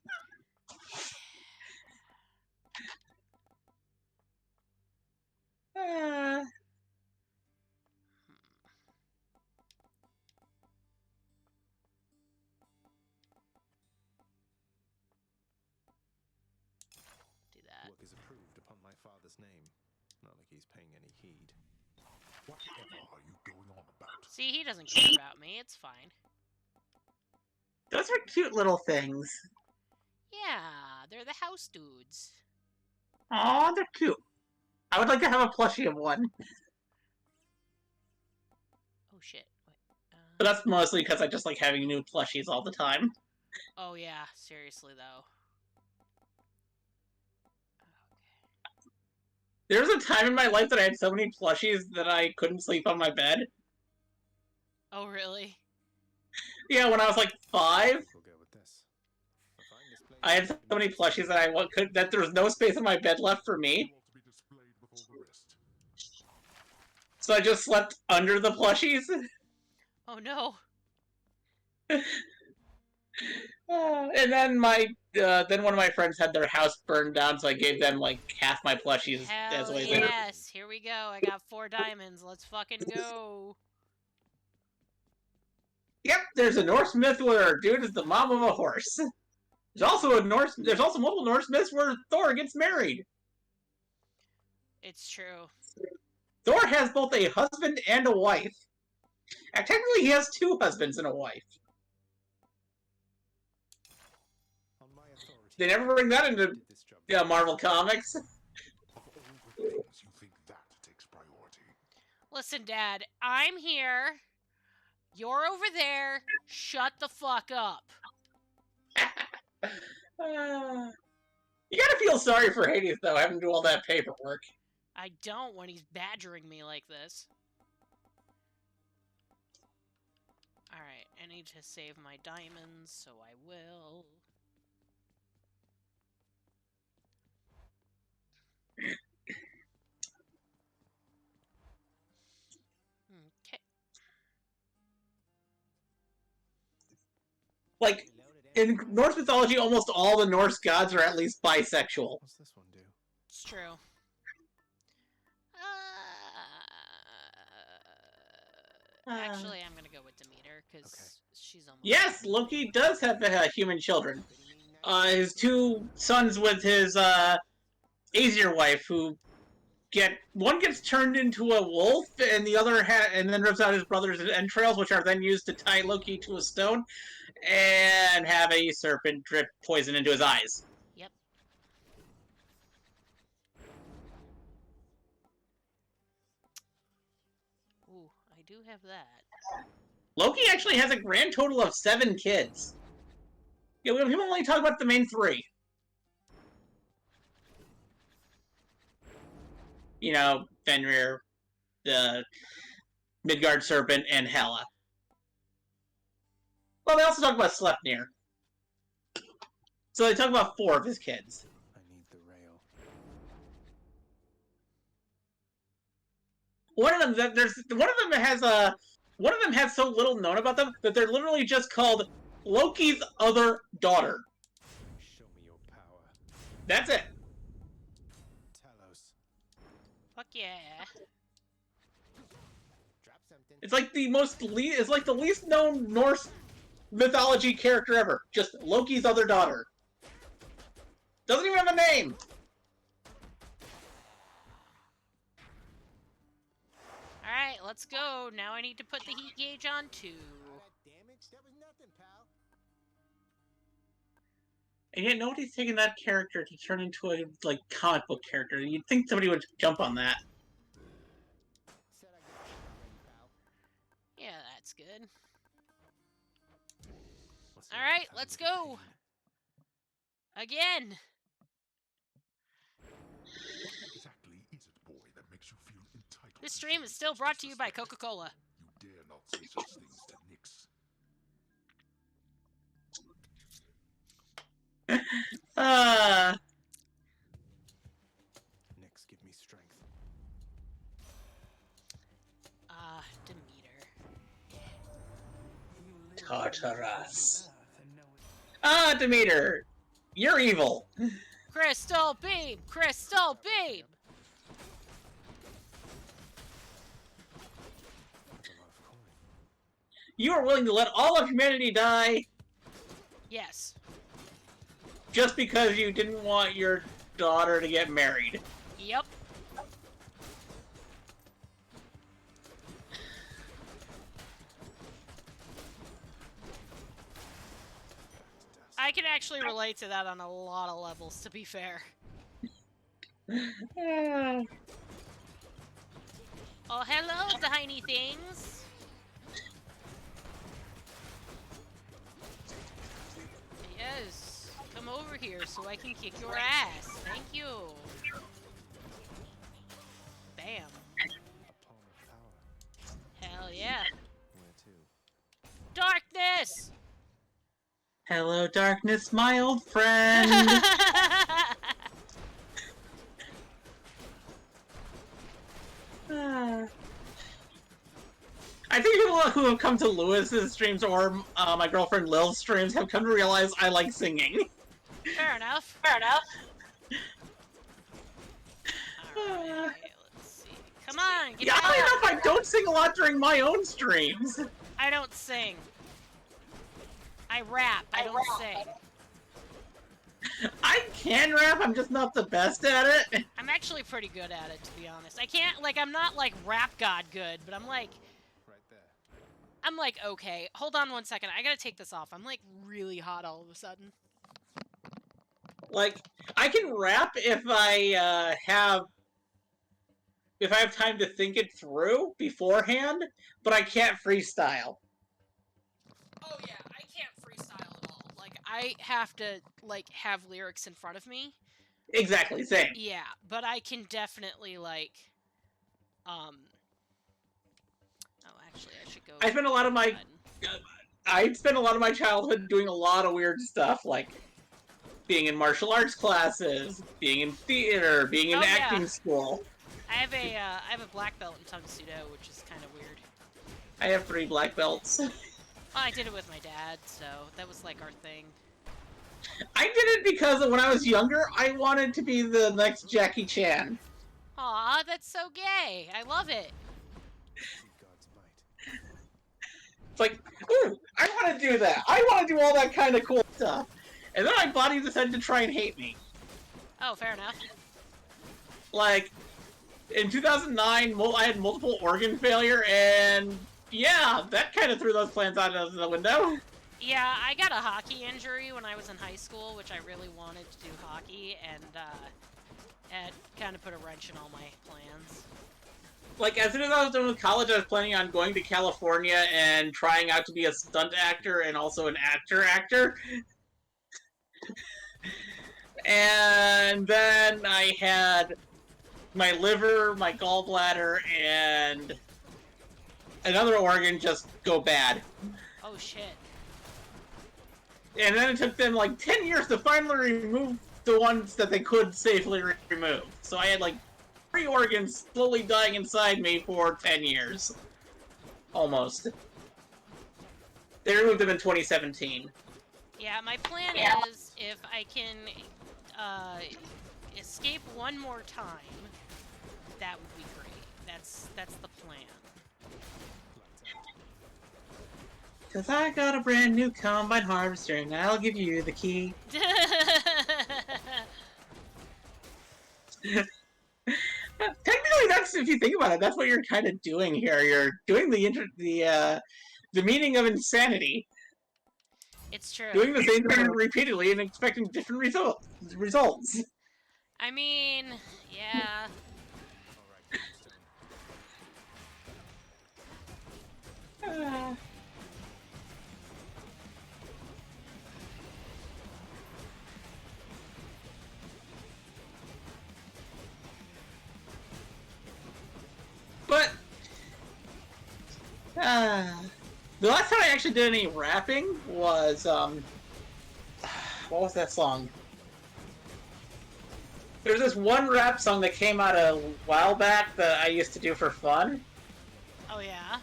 Do that. Work is approved upon my father's name. Not like he's paying any heed. Whatever are you going on about? See, he doesn't care about me. It's fine. Those are cute little things. Yeah, they're the house dudes. Aw, they're cute. I would like to have a plushie of one. Oh shit. Wait. But that's mostly because I just like having new plushies all the time. Oh yeah, seriously though. There was a time in my life that I had so many plushies that I couldn't sleep on my bed. Oh really? Yeah, when I was like 5. We'll go with this. I had so many plushies that that there was no space in my bed left for me. So I just slept under the plushies. Oh no. And then then one of my friends had their house burned down, so I gave them like half my plushies as Hell ways. yes, here we go. I got 4 diamonds. Let's fucking go. Yep, there's a Norse myth where a dude is the mom of a horse. There's also multiple Norse myths where Thor gets married. It's true. Thor has both a husband and a wife. And technically, he has 2 husbands and a wife. On my authority, They never bring that into did this job. Marvel Comics. Of all the things, you think that takes priority. Listen, Dad, I'm here. You're over there. Shut the fuck up. You gotta feel sorry for Hades, though, having to do all that paperwork. I don't when he's badgering me like this. I need to save my diamonds, so I will. Okay. Like, in Norse mythology, almost all the Norse gods are at least bisexual. What's this one do? It's true. Actually, I'm gonna go with Demeter, because she's almost... Yes, Loki does have human children. His two sons with his Aesir wife, who one gets turned into a wolf, and the other and then rips out his brother's entrails, which are then used to tie Loki to a stone, and have a serpent drip poison into his eyes. Yep. Ooh, I do have that. Loki actually has a grand total of 7 kids. Yeah, we only talk about the main 3. You know, Fenrir, the Midgard Serpent, and Hela. Well, they also talk about Sleipnir. So they talk about 4 of his kids. I need the rail. One of them has so little known about them that they're literally just called Loki's other daughter. Show me your power. That's it. Talos. Fuck yeah. Drop something. It's like the least known Norse mythology character ever. Just Loki's other daughter. Doesn't even have a name. Alright, let's go. Now I need to put the heat gauge on too. All that damage? That was nothing, pal. And yet nobody's taken that character to turn into a comic book character. You'd think somebody would jump on that. Said I got you already, pal. Yeah, that's good. What's the Alright, time let's of the go. pain? Again. What exactly is it, boy, that makes you feel entitled? This to stream is still brought to you by Coca-Cola. You dare not say such things to Nyx. Nyx, give me strength. Demeter. Tartarus. Demeter. You're evil. Crystal Beam! Crystal Beam! That's a lot of coin. You are willing to let all of humanity die Yes. just because you didn't want your daughter to get married. Yep. I can actually relate to that on a lot of levels, to be fair. Oh, hello, tiny things. Yes, come over here so I can kick your ass. Thank you. Bam. A palm of power. Hell yeah. Where to? Darkness! Hello, darkness, my old friend. I think people who have come to Lewis's streams or my girlfriend Lil's streams have come to realize I like singing. Fair enough. Fair enough. Alright, let's see. Come on, get Yeah, back. oddly enough, I don't sing a lot during my own streams. I don't sing. I rap. I don't sing. I can rap, I'm just not the best at it. I'm actually pretty good at it, to be honest. I can't, I'm not, rap god good, but I'm, Right there. I'm, okay. Hold on one second. I gotta take this off. I'm, really hot all of a sudden. I can rap if I have time to think it through beforehand, but I can't freestyle. Oh, yeah. I can't freestyle at all. I have to, have lyrics in front of me. Exactly, same. Yeah, but I can definitely, Oh, actually, I should go... I spend a lot of my I spent a lot of my childhood doing a lot of weird stuff, like being in martial arts classes, being in theater, being in acting school. I have a black belt in Tang Soo Do, which is kind of weird. I have 3 black belts. Well, I did it with my dad, so that was like our thing. I did it because when I was younger, I wanted to be the next Jackie Chan. Aw, that's so gay. I love it. It's like, ooh, I want to do that. I want to do all that kind of cool stuff. And then my body decided to try and hate me. Oh, fair enough. Like, in 2009, I had multiple organ failure, and yeah, that kind of threw those plans out of the window. Yeah, I got a hockey injury when I was in high school, which I really wanted to do hockey, and it kind of put a wrench in all my plans. Like, as soon as I was done with college, I was planning on going to California and trying out to be a stunt actor and also an actor. And then I had my liver, my gallbladder, and another organ just go bad. Oh, shit. And then it took them like 10 years to finally remove the ones that they could safely remove. So I had like 3 organs slowly dying inside me for 10 years. Almost. They removed them in 2017. Yeah, my plan is, if I can escape one more time, that would be great. That's the plan. Cause I got a brand new combine harvester and I'll give you the key. Technically, that's, if you think about it, that's what you're kind of doing here. You're doing the meaning of insanity. It's true. Doing the same thing repeatedly and expecting different results. I mean, yeah. But the last time I actually did any rapping was what was that song? There's this one rap song that came out a while back that I used to do for fun. Oh yeah.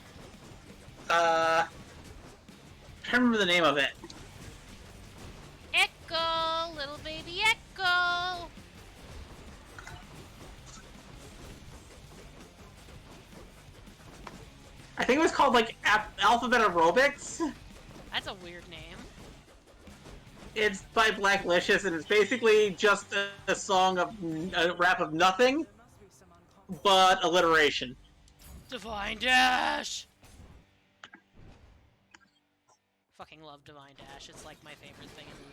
I can't remember the name of it. Echo, little baby Echo. I think it was called like Alphabet Aerobics. That's a weird name. It's by Blacklicious, and it's basically just a song of a rap of nothing, but alliteration. Divine Dash. Fucking love Divine Dash. It's like my favorite thing in the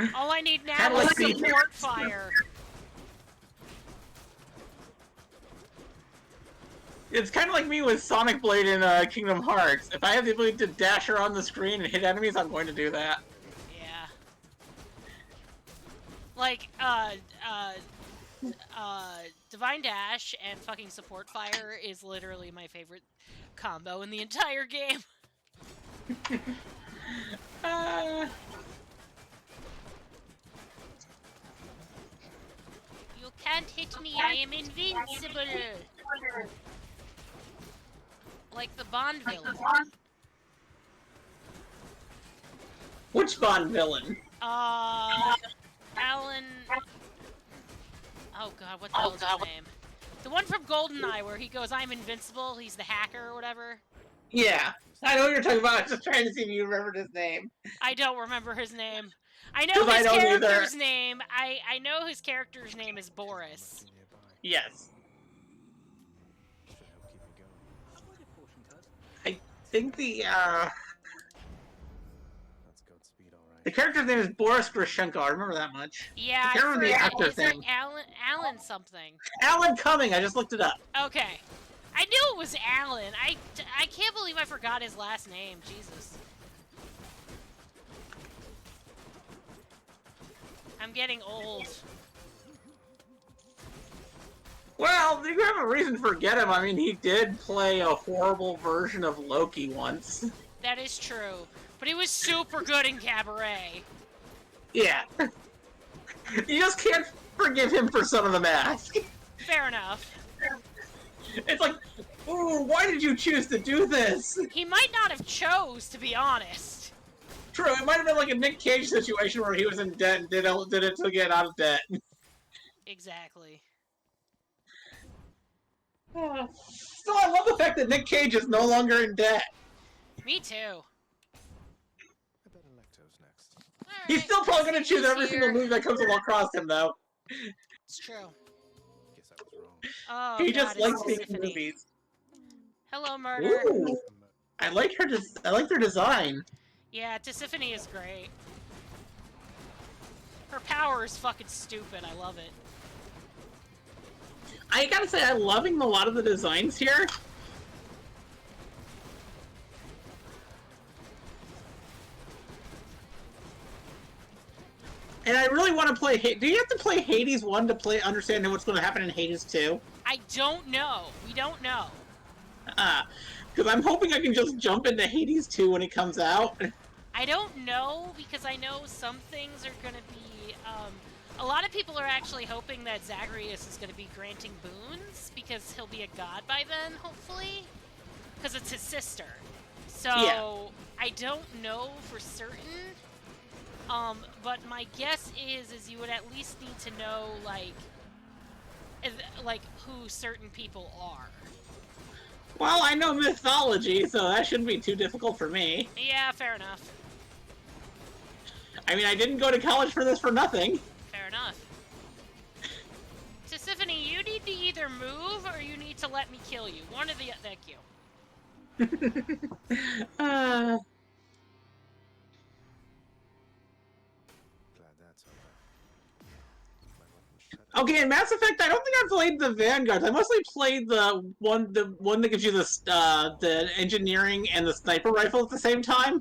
universe. All I need now is support fire. It's kind of like me with Sonic Blade in Kingdom Hearts. If I have the ability to dash around the screen and hit enemies, I'm going to do that. Yeah. Like, Divine Dash and fucking Support Fire is literally my favorite combo in the entire game. You can't hit me, I am invincible! Like the Bond villain. Which Bond villain? Alan... Oh god, what the hell is his name? The one from GoldenEye where he goes, I'm invincible, he's the hacker or whatever. Yeah, I know what you're talking about. I was just trying to see if you remembered his name. I don't remember his name. I know his character's name. I know his character's name is Boris. Yes. I think the character's name is Boris Grushenko. I remember that much. Yeah, I can't remember the actor's name. Alan something. Alan Cumming. I just looked it up. Okay. I knew it was Alan. I can't believe I forgot his last name. Jesus. I'm getting old. Well, you have a reason to forget him. I mean, he did play a horrible version of Loki once. That is true. But he was super good in Cabaret. Yeah. You just can't forgive him for Son of the Mask. Fair enough. It's like, ooh, why did you choose to do this? He might not have chose, to be honest. True, it might have been like a Nick Cage situation where he was in debt and did it to get out of debt. Exactly. Still, I love the fact that Nick Cage is no longer in debt. Me too. I bet Electo's next. He's still probably going to choose every single move that comes across him, though. It's true. Guess I was wrong. Oh, He God, just it's likes being in Persephone. movies. Hello, Murder. Ooh, I like her. I like their design. Yeah, Tisiphone is great. Her power is fucking stupid. I love it. I gotta say, I'm loving a lot of the designs here. And I really want to play. Do you have to play Hades 1 to understand what's going to happen in Hades 2? I don't know. We don't know. Because I'm hoping I can just jump into Hades 2 when it comes out. I don't know, because I know some things are going to be, a lot of people are actually hoping that Zagreus is going to be granting boons, because he'll be a god by then, hopefully. Because it's his sister. So, Yeah. I don't know for certain. But my guess is you would at least need to know, like, who certain people are. Well, I know mythology, so that shouldn't be too difficult for me. Yeah, fair enough. I mean, I didn't go to college for this for nothing. Fair enough. Tisiphone, you need to either move or you need to let me kill you. One of the... Thank you. Glad that's over. My weapon's shut. Okay, in Mass Effect, I don't think I played the Vanguards. I mostly played the one that gives you the engineering and the sniper rifle at the same time.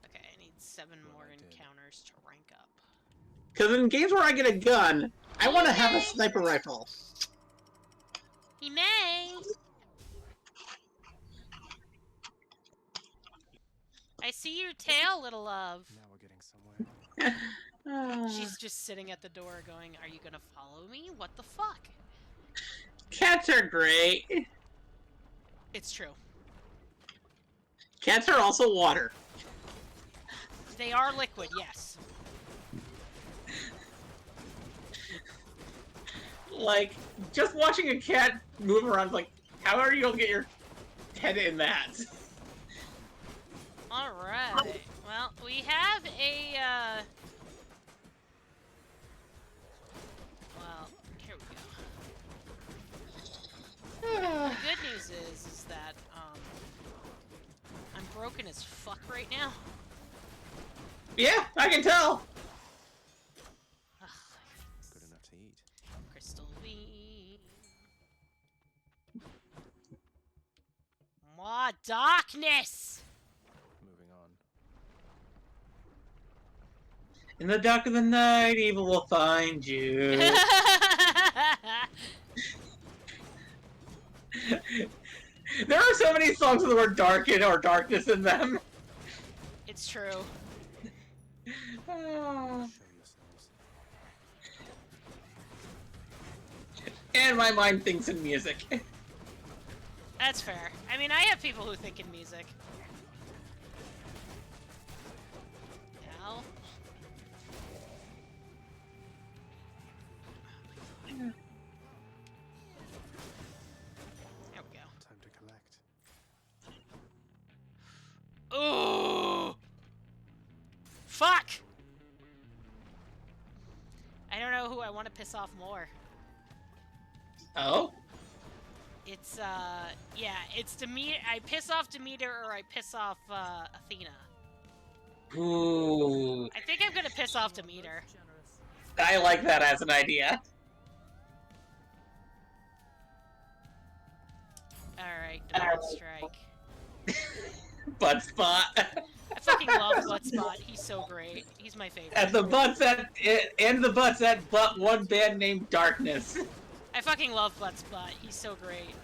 Okay, I need 7 more encounters to rank up. Because in games where I get a gun, I want to have a sniper rifle. He may. I see your tail, little love. Now we're getting somewhere. She's just sitting at the door going, are you gonna follow me? What the fuck? Cats are great. It's true. Cats are also water. They are liquid, yes. Like, just watching a cat move around, like, how are you gonna get your head in that? Alright. Well, we have a, well, here we go. The good news is that, I'm broken as fuck right now. Yeah, I can tell. Ugh, Good enough to eat. Crystal V. More darkness! Moving on. In the dark of the night, evil will find you. There are so many songs with the word darken or darkness in them. It's true. Show yourselves. And my mind thinks in music. That's fair. I mean, I have people who think in music. Now. There we go. Time to collect. Ooh! Fuck! I don't know who I want to piss off more. Oh? It's, yeah, it's Demeter. I piss off Demeter or I piss off, Athena. Ooh. I think I'm gonna piss off Demeter. I like that as an idea. Alright, Double Strike. Butt spot. I fucking love Bloodspot. He's so great. He's my favorite. And the butts at but one band named Darkness. I fucking love Buttspot. He's so great.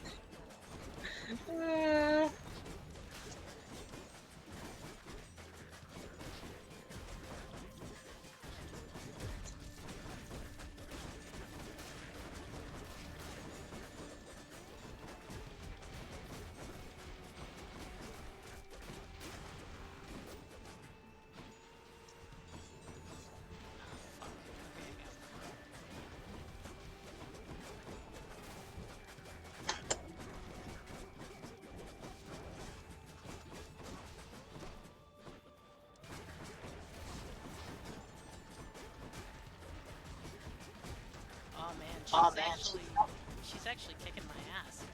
She's actually kicking my ass.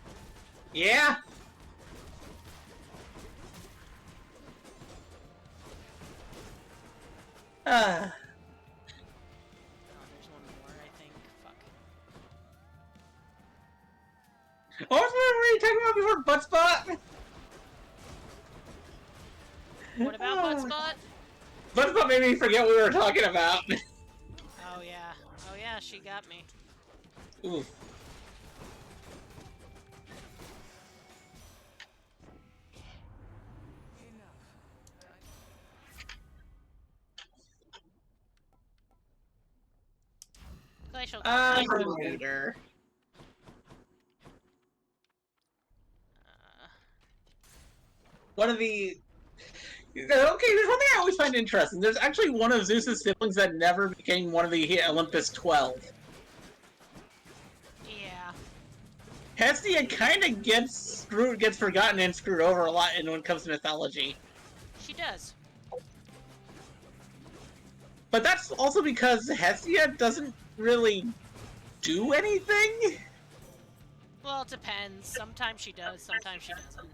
Yeah. Oh, there's one more, I think. Fuck. What were you talking about before Buttspot? What about Buttspot? Buttspot made me forget what we were talking about. Oh yeah. Oh yeah, she got me. Ooh. Glacial. Later. One of the... Okay, there's one thing I always find interesting. There's actually one of Zeus's siblings that never became one of the Olympus 12. Yeah. Hestia kind of gets forgotten and screwed over a lot when it comes to mythology. She does. But that's also because Hestia doesn't really do anything? Well, it depends. Sometimes she does, sometimes she doesn't.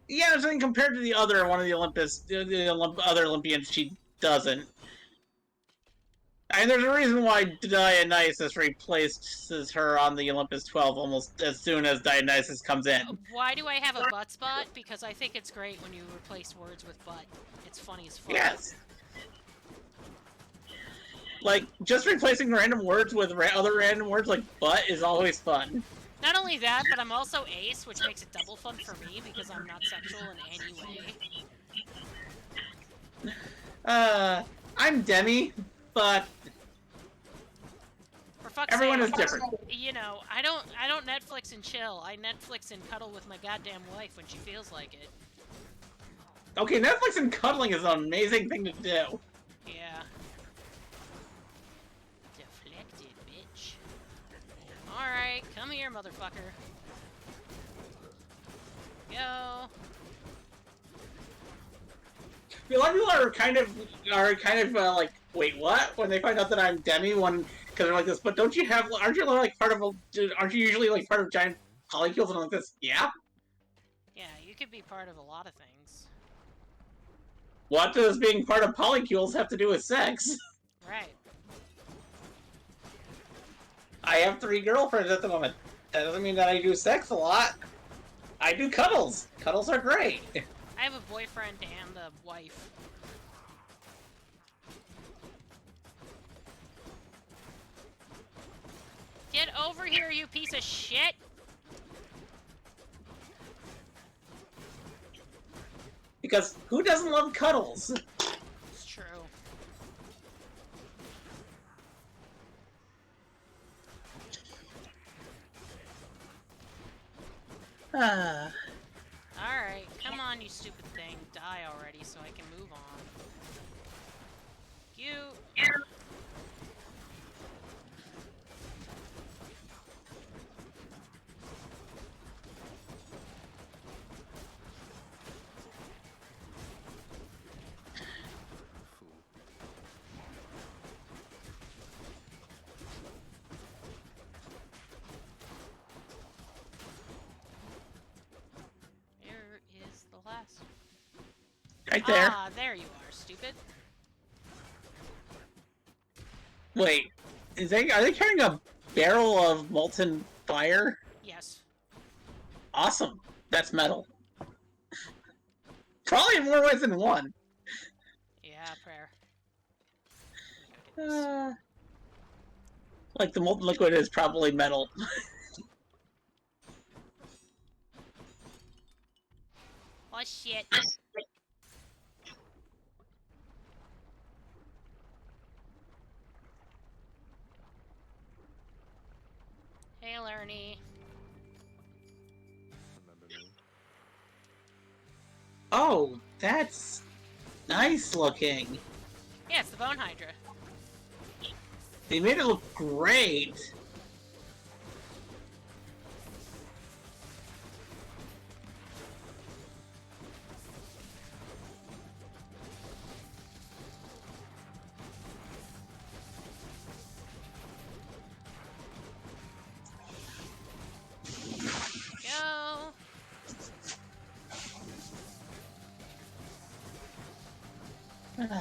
Yeah, I mean, compared to the other one of the other Olympians, she doesn't. And there's a reason why Dionysus replaces her on the Olympus 12 almost as soon as Dionysus comes in. Why do I have a butt spot? Because I think it's great when you replace words with butt. It's funny as fuck. Yes. Like, just replacing random words with other random words like butt is always fun. Not only that, but I'm also ace, which makes it double fun for me because I'm not sexual in any way. I'm Demi, but for fuck's everyone sake, is different. You know, I don't Netflix and chill. I Netflix and cuddle with my goddamn wife when she feels like it. Okay, Netflix and cuddling is an amazing thing to do. Yeah. Deflected, bitch. Alright, come here, motherfucker. Go. A lot of people are kind of like, wait, what? When they find out that I'm Demi, because they're like this. But aren't you like part of aren't you usually like part of giant polycules and like this? Yeah. Yeah, you could be part of a lot of things. What does being part of polycules have to do with sex? Right. I have 3 girlfriends at the moment. That doesn't mean that I do sex a lot. I do cuddles. Cuddles are great. I have a boyfriend and a wife. Get over here, you piece of shit! Because who doesn't love cuddles? It's true. Alright, come on, you stupid thing. Die already so I can move on. You. Where is the last? Right there. Ah, there you are, stupid. Wait, are they carrying a barrel of molten fire? Yes. Awesome. That's metal. Probably in more ways than one. Yeah, prayer. Like, the molten liquid is probably metal. Oh shit. Hey, Lerny. Remember me? Oh, that's nice looking. Yeah, it's the Bone Hydra. They made it look great. Go. Go.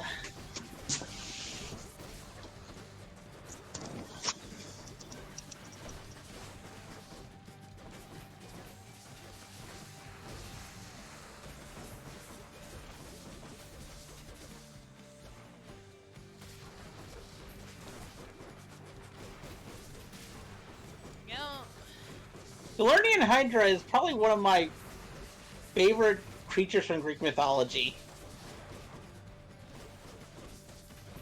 The Lernian Hydra is probably one of my favorite creatures from Greek mythology.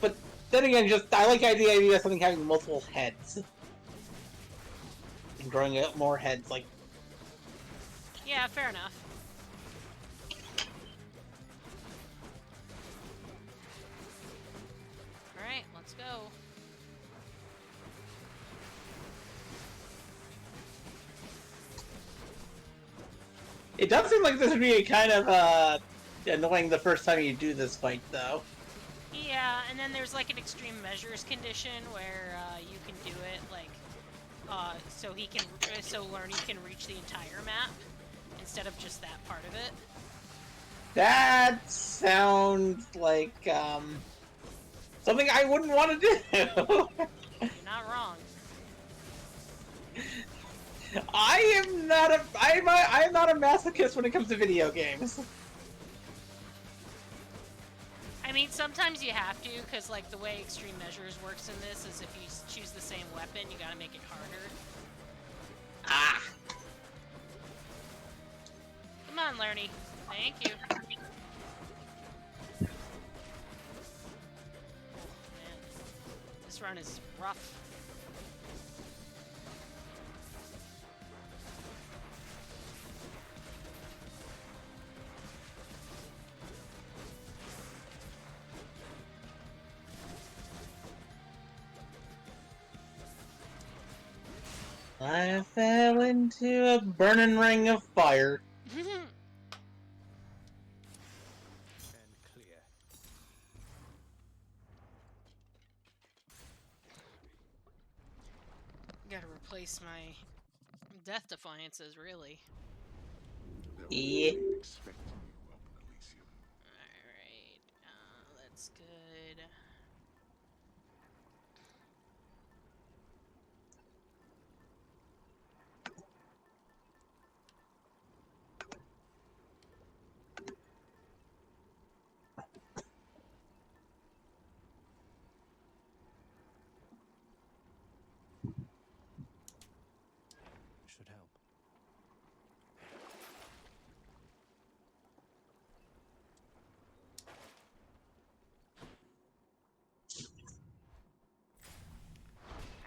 But then again, I like the idea of something having multiple heads. And growing out more heads, like... Yeah, fair enough. Alright, let's go. It does seem like this would be kind of annoying the first time you do this fight, though. Yeah, and then there's like an extreme measures condition where you can do it like so Lerny can reach the entire map instead of just that part of it. That sounds like something I wouldn't want to do. You're not wrong. I'm not a masochist when it comes to video games. I mean, sometimes you have to, because, like, the way Extreme Measures works in this is if you choose the same weapon, you gotta make it harder. Ah! Come on, Lerny. Thank you. Oh, man. This run is rough. I fell into a burning ring of fire. And clear. Gotta replace my Death Defiances, really. Yeah. Expecting you, Open Elysium. Alright, that's good. Should help.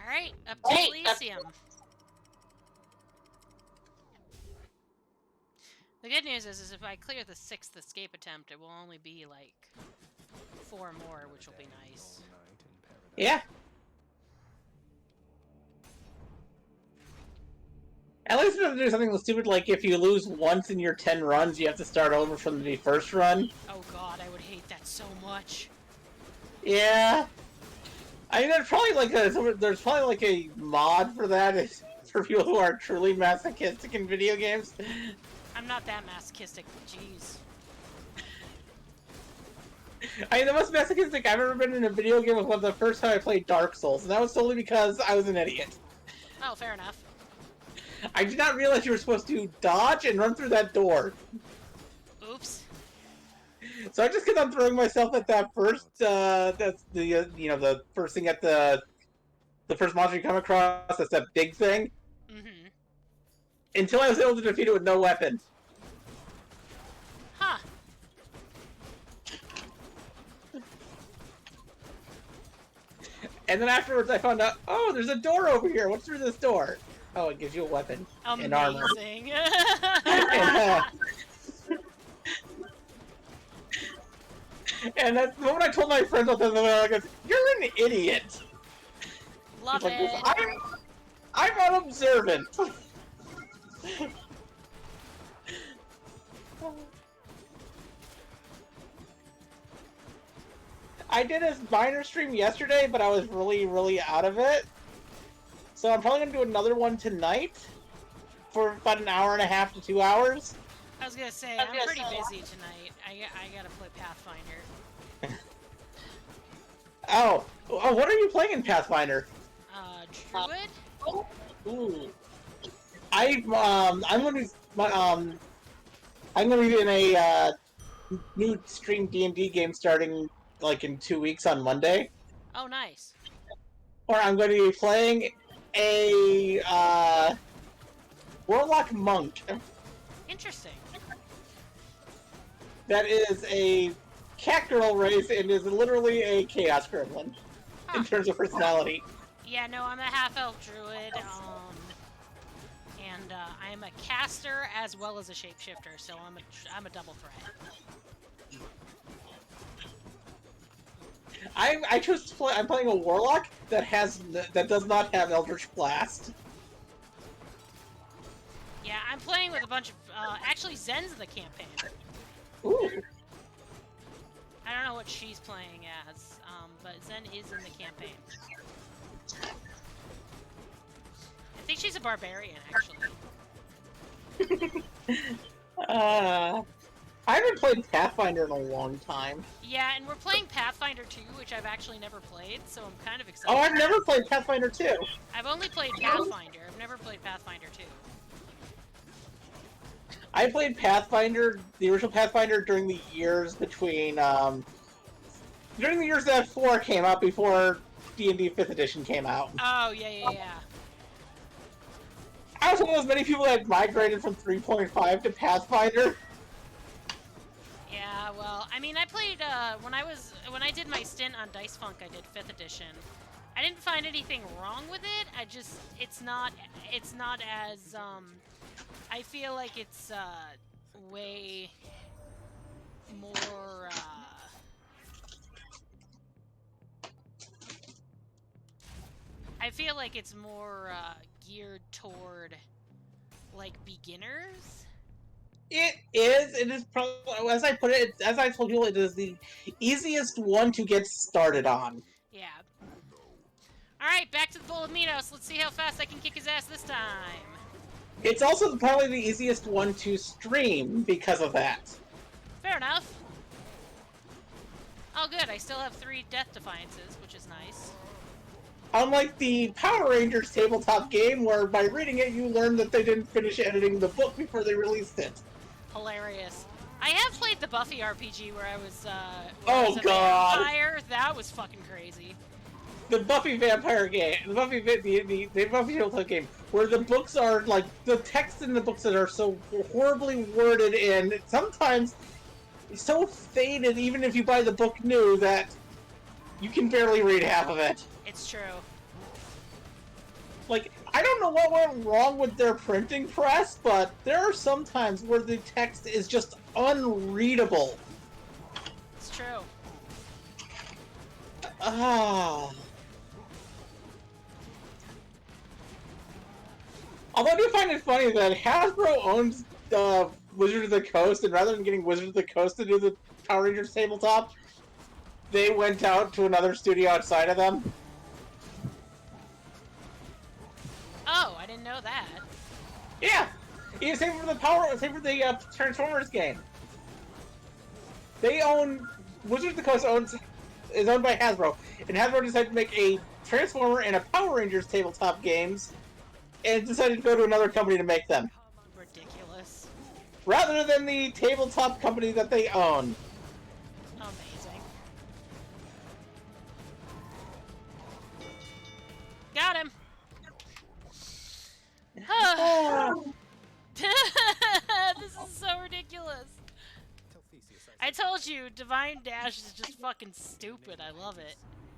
Alright, up to Elysium. The good news is if I clear the 6th escape attempt, it will only be like 4 more, which will be nice. Yeah. At least it doesn't do something stupid like if you lose once in your 10 runs, you have to start over from the first run. Oh god, I would hate that so much. Yeah. I mean, there's probably like a mod for that for people who are truly masochistic in video games. I'm not that masochistic, jeez. I mean, the most masochistic I've ever been in a video game was the first time I played Dark Souls, and that was solely because I was an idiot. Oh, fair enough. I did not realize you were supposed to dodge and run through that door. Oops. So I just kept on throwing myself at that first, that's the, the first thing at the the first monster you come across, that's that big thing. Mm-hmm. Until I was able to defeat it with no weapon. Huh. And then afterwards I found out, oh, there's a door over here. What's through this door? Oh, it gives you a weapon and armor. Amazing. And that's the moment I told my friends about this, they were like, "You're an idiot." Love like, it. I'm unobservant. I did a minor stream yesterday, but I was really out of it. So I'm probably gonna do another one tonight for about an hour and a half to 2 hours. I was gonna say, I'm pretty busy tonight. I gotta play Pathfinder. Oh, what are you playing in Pathfinder? Druid? Ooh. I'm gonna be I'm gonna be in a new stream D&D game starting like in 2 weeks on Monday. Oh, nice. Or I'm going to be playing a Warlock Monk. Interesting. That is a cat girl race and is literally a chaos gremlin in terms of personality. Yeah, no, I'm a half-elf druid, and I am a caster as well as a shapeshifter, so I'm a double threat. I chose to play. I'm playing a warlock that does not have Eldritch Blast. Yeah, I'm playing with a bunch of actually Zen's in the campaign. Ooh. I don't know what she's playing as, but Zen is in the campaign. I think she's a barbarian, actually. I haven't played Pathfinder in a long time. Yeah, and we're playing Pathfinder 2, which I've actually never played, so I'm kind of excited. Oh, I've never played Pathfinder 2. I've only played Pathfinder. I've never played Pathfinder 2. I played Pathfinder, the original Pathfinder, during the years between, during the years that 4 came out before D&D 5th edition came out. Oh, yeah. I was one of those many people that migrated from 3.5 to Pathfinder. Yeah, well, I mean, I played, when I did my stint on Dice Funk, I did 5th edition. I didn't find anything wrong with it, it's not as, I feel like it's, way more, I feel like it's more, geared toward, like, beginners. It is probably, as I put it, as I told people, it is the easiest one to get started on. Yeah. Alright, back to the Bowl of Minos. Let's see how fast I can kick his ass this time. It's also probably the easiest one to stream because of that. Fair enough. Oh good, I still have 3 Death Defiances, which is nice. Unlike the Power Rangers tabletop game, where by reading it you learn that they didn't finish editing the book before they released it. Hilarious. I have played the Buffy RPG where I was, oh god! Vampire. That was fucking crazy. The Buffy vampire game, the Buffy tabletop game, where the books are like the text in the books that are so horribly worded and sometimes so faded, even if you buy the book new, that you can barely read half of it. It's true. Like, I don't know what went wrong with their printing press, but there are some times where the text is just unreadable. It's true. Ah. Although I do find it funny that Hasbro owns Wizard of the Coast, and rather than getting Wizard of the Coast to do the Power Rangers tabletop, they went out to another studio outside of them. Oh, I didn't know that. Yeah, same for the Transformers game. They own Wizard of the Coast is owned by Hasbro, and Hasbro decided to make a Transformer and a Power Rangers tabletop games, and decided to go to another company to make them. Ridiculous. Rather than the tabletop company that they own. Amazing. Got him. This is so ridiculous. I told you, Divine Dash is just fucking stupid. I love it.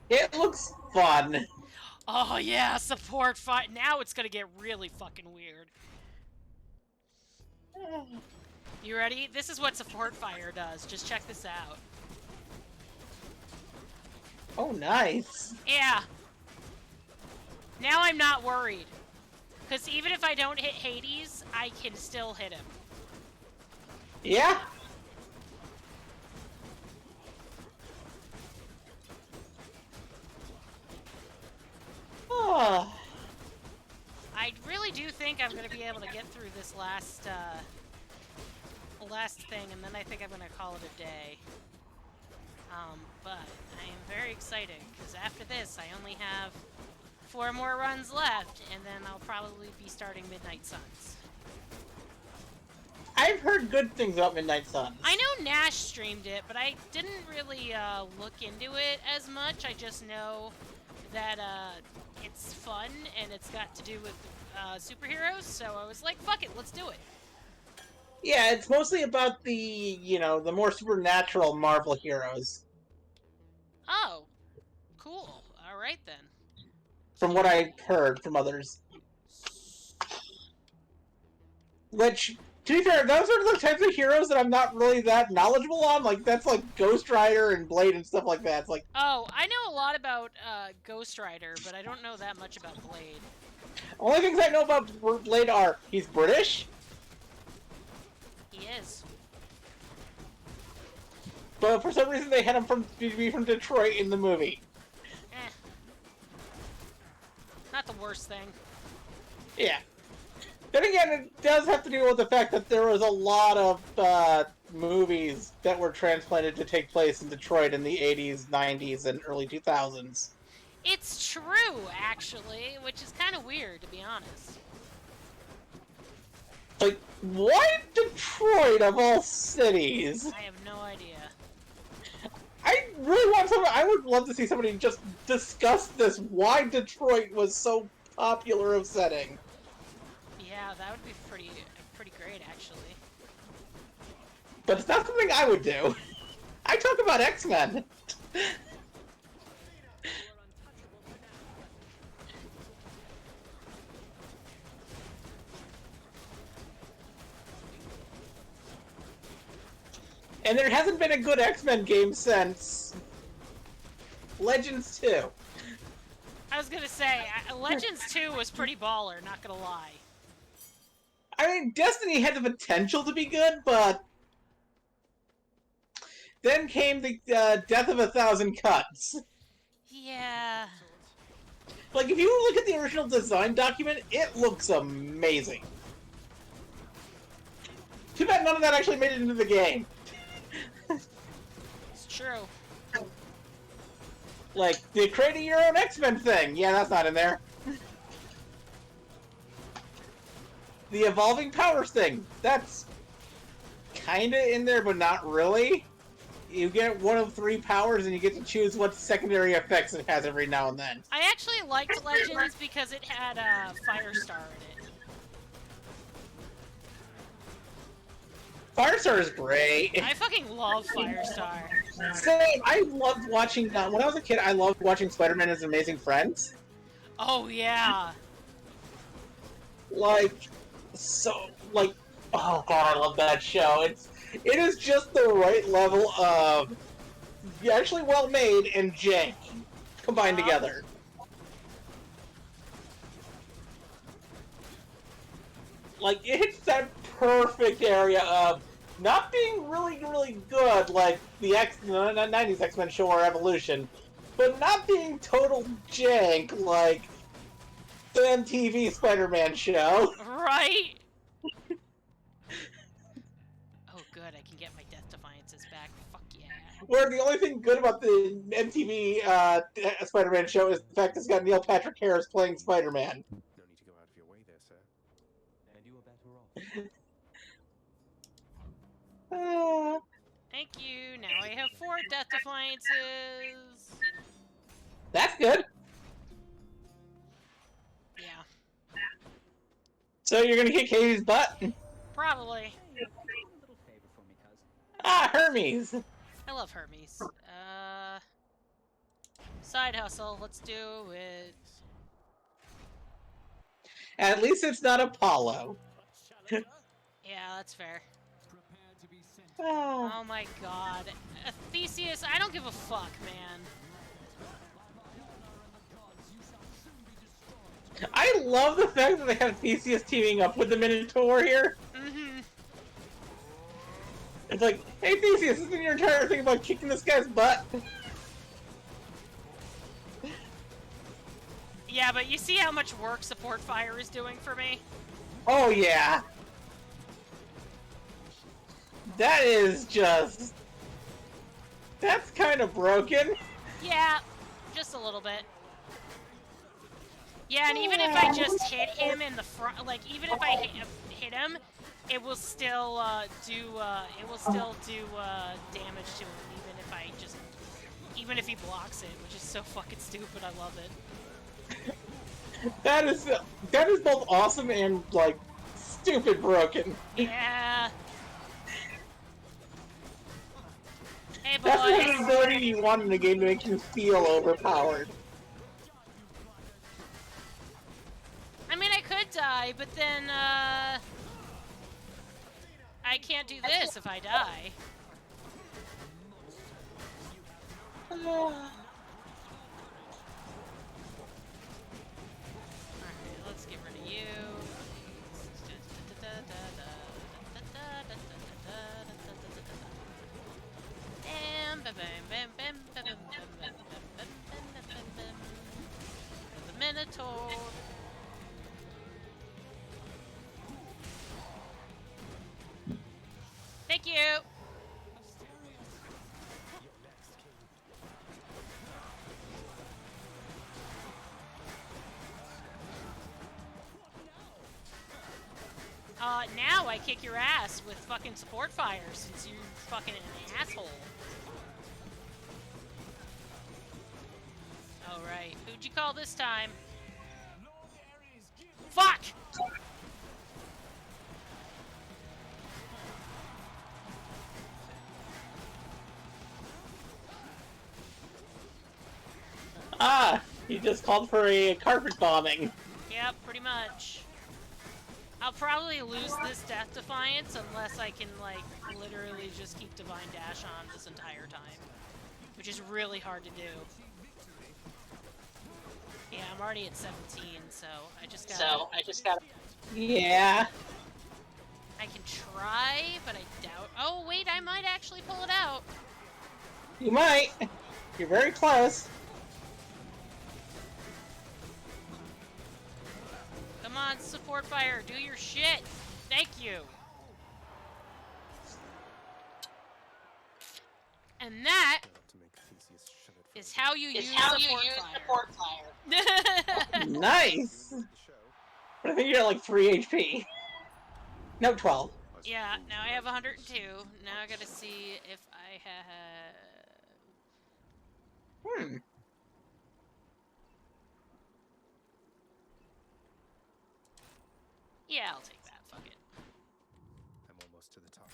It looks fun. Oh yeah, support fight. Now it's gonna get really fucking weird. You ready? This is what support fire does. Just check this out. Oh, nice. Yeah. Now I'm not worried. Because even if I don't hit Hades, I can still hit him. Yeah. Oh. I really do think I'm going to be able to get through this last thing, and then I think I'm going to call it a day. But I am very excited, because after this, I only have 4 more runs left, and then I'll probably be starting Midnight Suns. I've heard good things about Midnight Suns. I know Nash streamed it, but I didn't really look into it as much. I just know that it's fun, and it's got to do with superheroes, so I was like, fuck it, let's do it. Yeah, it's mostly about the, the more supernatural Marvel heroes. Oh, cool. Alright then. From what I heard from others. Which, to be fair, those are the types of heroes that I'm not really that knowledgeable on. Like, that's like Ghost Rider and Blade and stuff like that. It's like... Oh, I know a lot about Ghost Rider, but I don't know that much about Blade. Only things I know about Blade are, he's British. He is. But for some reason they had him to be from Detroit in the movie. Eh. Not the worst thing. Yeah. Then again, it does have to do with the fact that there was a lot of movies that were transplanted to take place in Detroit in the 80s, 90s, and early 2000s. It's true, actually, which is kind of weird, to be honest. Like, why Detroit of all cities? I have no idea. I really want somebody. I would love to see somebody just discuss this. Why Detroit was so popular of setting. Yeah, that would be pretty great, actually. But it's not something I would do. I talk about X-Men. And there hasn't been a good X-Men game since Legends 2. I was gonna say, Legends 2 was pretty baller, not gonna lie. I mean, Destiny had the potential to be good, but then came the Death of a Thousand Cuts. Yeah. Like, if you look at the original design document, it looks amazing. Too bad none of that actually made it into the game. It's true. Like, the creating your own X-Men thing. Yeah, that's not in there. The evolving powers thing. That's kinda in there, but not really. You get one of 3 powers, and you get to choose what secondary effects it has every now and then. I actually liked Legends because it had Firestar in it. Firestar is great. I fucking love Firestar. Same. I loved watching... when I was a kid, I loved watching Spider-Man and His Amazing Friends. Oh, yeah. Like, so... Like, oh god, I love that show. It is just the right level of actually well made and jank combined together. Like, it hits that perfect area of not being really, really good like the 90s X-Men show or Evolution, but not being total jank like the MTV Spider-Man show. Right? Oh, good, I can get my Death Defiances back. Fuck yeah. Where the only thing good about the MTV Spider-Man show is the fact it's got Neil Patrick Harris playing Spider-Man. No need to go out of your way there, sir. And you are better off. Thank you. Now I have 4 Death Defiances. That's good. So you're gonna kick Katie's butt? Probably. Ah, Hermes! I love Hermes. Side hustle, let's do it. At least it's not Apollo. Yeah, that's fair. Ah. Oh my god. Theseus, I don't give a fuck, man. I love the fact that they have Theseus teaming up with the Minotaur here. Mm-hmm. It's like, hey Theseus, isn't your entire thing about kicking this guy's butt? Yeah, but you see how much work Support Fire is doing for me? Oh yeah. That is just... That's kind of broken. Yeah, just a little bit. Yeah, and even if I just hit him in the front, like, even if I hit him, it will still do damage to him, even if he blocks it, which is so fucking stupid. I love it. That is both awesome and like stupid broken. Yeah. Hey boys. That's the kind of ability you want in a game to make you feel overpowered. I mean, I could die, but then I can't do this if I die. Alright, let's get rid of you. The Minotaur. Thank you. Now I kick your ass with fucking Support Fire since you're fucking an asshole. Alright, who'd you call this time? Fuck! Ah, you just called for a carpet bombing. Yep, pretty much. I'll probably lose this Death Defiance unless I can, like, literally just keep Divine Dash on this entire time. Which is really hard to do. Yeah, I'm already at 17, so I just gotta... Yeah. I can try, but I doubt... Oh, wait, I might actually pull it out. You might. You're very close. Come on, Support Fire, do your shit. Thank you. And that is how you use Support Fire. Nice. But I think you're at like 3 HP. No, 12. Yeah, now I have 102. Now I gotta see if I have... Yeah, I'll take that. Fuck it. I'm almost to the top.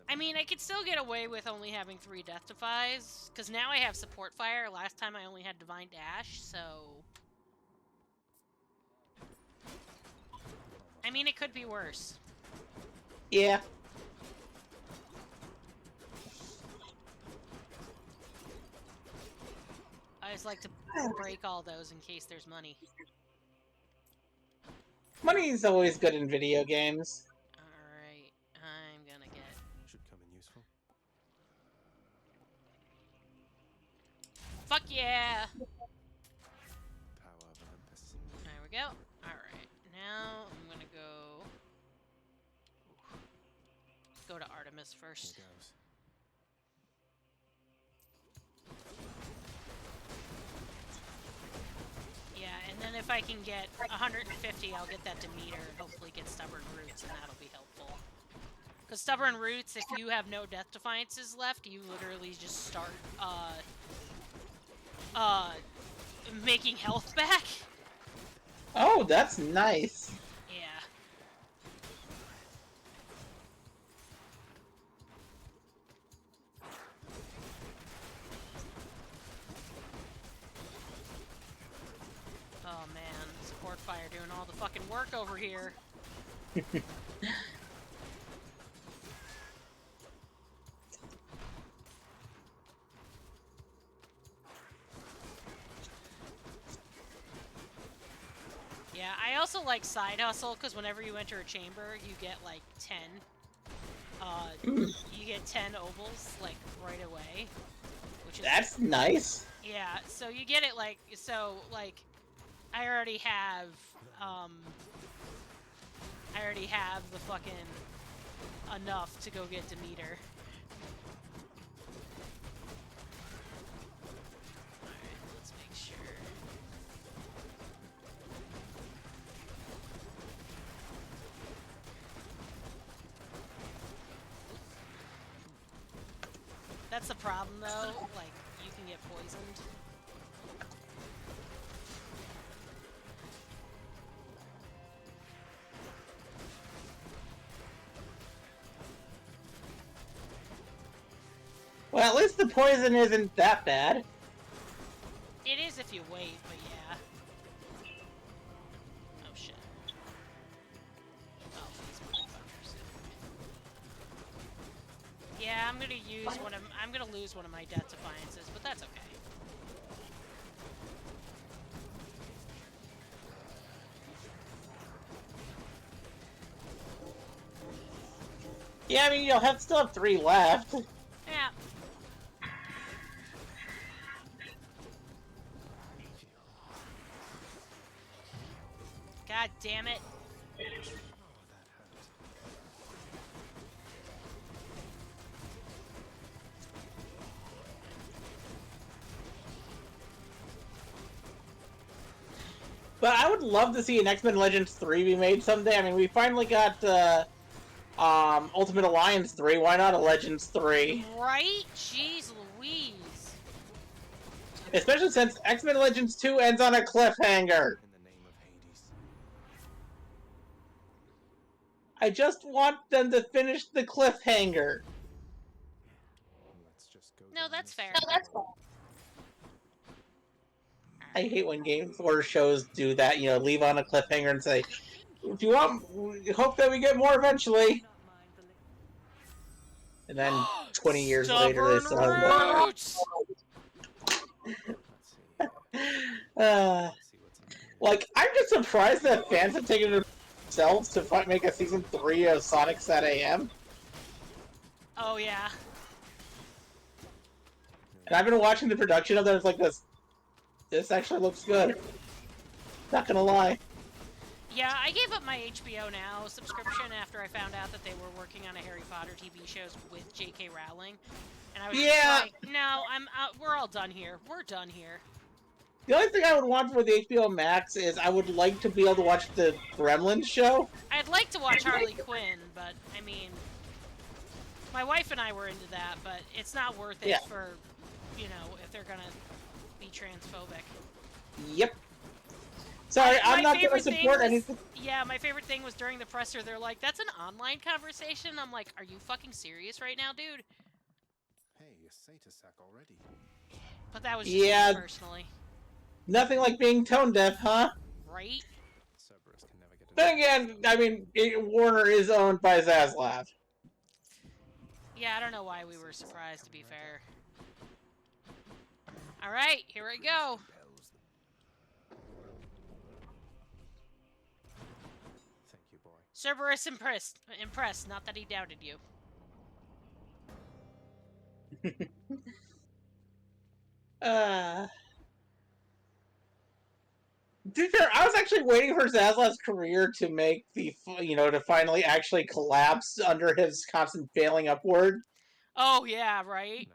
I mean, I could still get away with only having 3 Death Defies, because now I have Support Fire. Last time I only had Divine Dash, so... I mean, it could be worse. Yeah. I just like to break all those in case there's money. Money is always good in video games. Alright, I'm gonna get... Should come in useful. Fuck yeah! Power of Olympus. There we go. Alright, now I'm gonna go to Artemis first. Here goes. Yeah, and then if I can get 150, I'll get that Demeter and hopefully get Stubborn Roots, and that'll be helpful. Because Stubborn Roots, if you have no Death Defiances left, you literally just start, making health back. Oh, that's nice. Fire doing all the fucking work over here. Yeah, I also like Side Hustle because whenever you enter a chamber, you get like 10. You get 10 ovals like right away, which is That's nice. yeah. So you get it like I already have the fucking enough to go get Demeter. Alright, let's make sure. That's the problem though, like, you can get poisoned. Well, at least the poison isn't that bad. It is if you wait, but yeah. Oh shit. Oh, these motherfuckers. Yeah, I'm gonna lose one of my Death Defiances, but that's okay. Yeah, I mean, you'll still have 3 left. Yeah. God damn it. But I would love to see an X-Men Legends 3 be made someday. I mean, we finally got Ultimate Alliance 3. Why not a Legends 3? Right? Jeez Louise. Especially since X-Men Legends 2 ends on a cliffhanger. I just want them to finish the cliffhanger. No, that's fair. I hate when games or shows do that, you know, leave on a cliffhanger and say, if you want, we hope that we get more eventually. And then 20 years later, they still haven't. Like, I'm just surprised that fans have taken it themselves to make a season 3 of Sonic Sat AM. Oh, yeah. And I've been watching the production of them. It's like this actually looks good. Not gonna lie. Yeah, I gave up my HBO Now subscription after I found out that they were working on a Harry Potter TV show with J.K. Rowling, and I was just like, no, we're all done here. We're done here. The only thing I would want for the HBO Max is I would like to be able to watch the Gremlins show. I'd like to watch Harley Quinn, but I mean, my wife and I were into that, but it's not worth it for, you know, if they're gonna be transphobic. Yep. Sorry, I'm not going to support anything. Yeah, my favorite thing was during the presser, they're like, that's an online conversation? I'm like, are you fucking serious right now, dude? Hey, you're Satasak already. But that was just me personally. Nothing like being tone deaf, huh? Right? Then again, I mean, Warner is owned by Zaslav. Yeah, I don't know why we were surprised, to be fair. Alright, here we go. Thank you, boy. Cerberus impressed, not that he doubted you. To be fair, I was actually waiting for Zaslav's career to make to finally actually collapse under his constant failing upward. Oh yeah, right.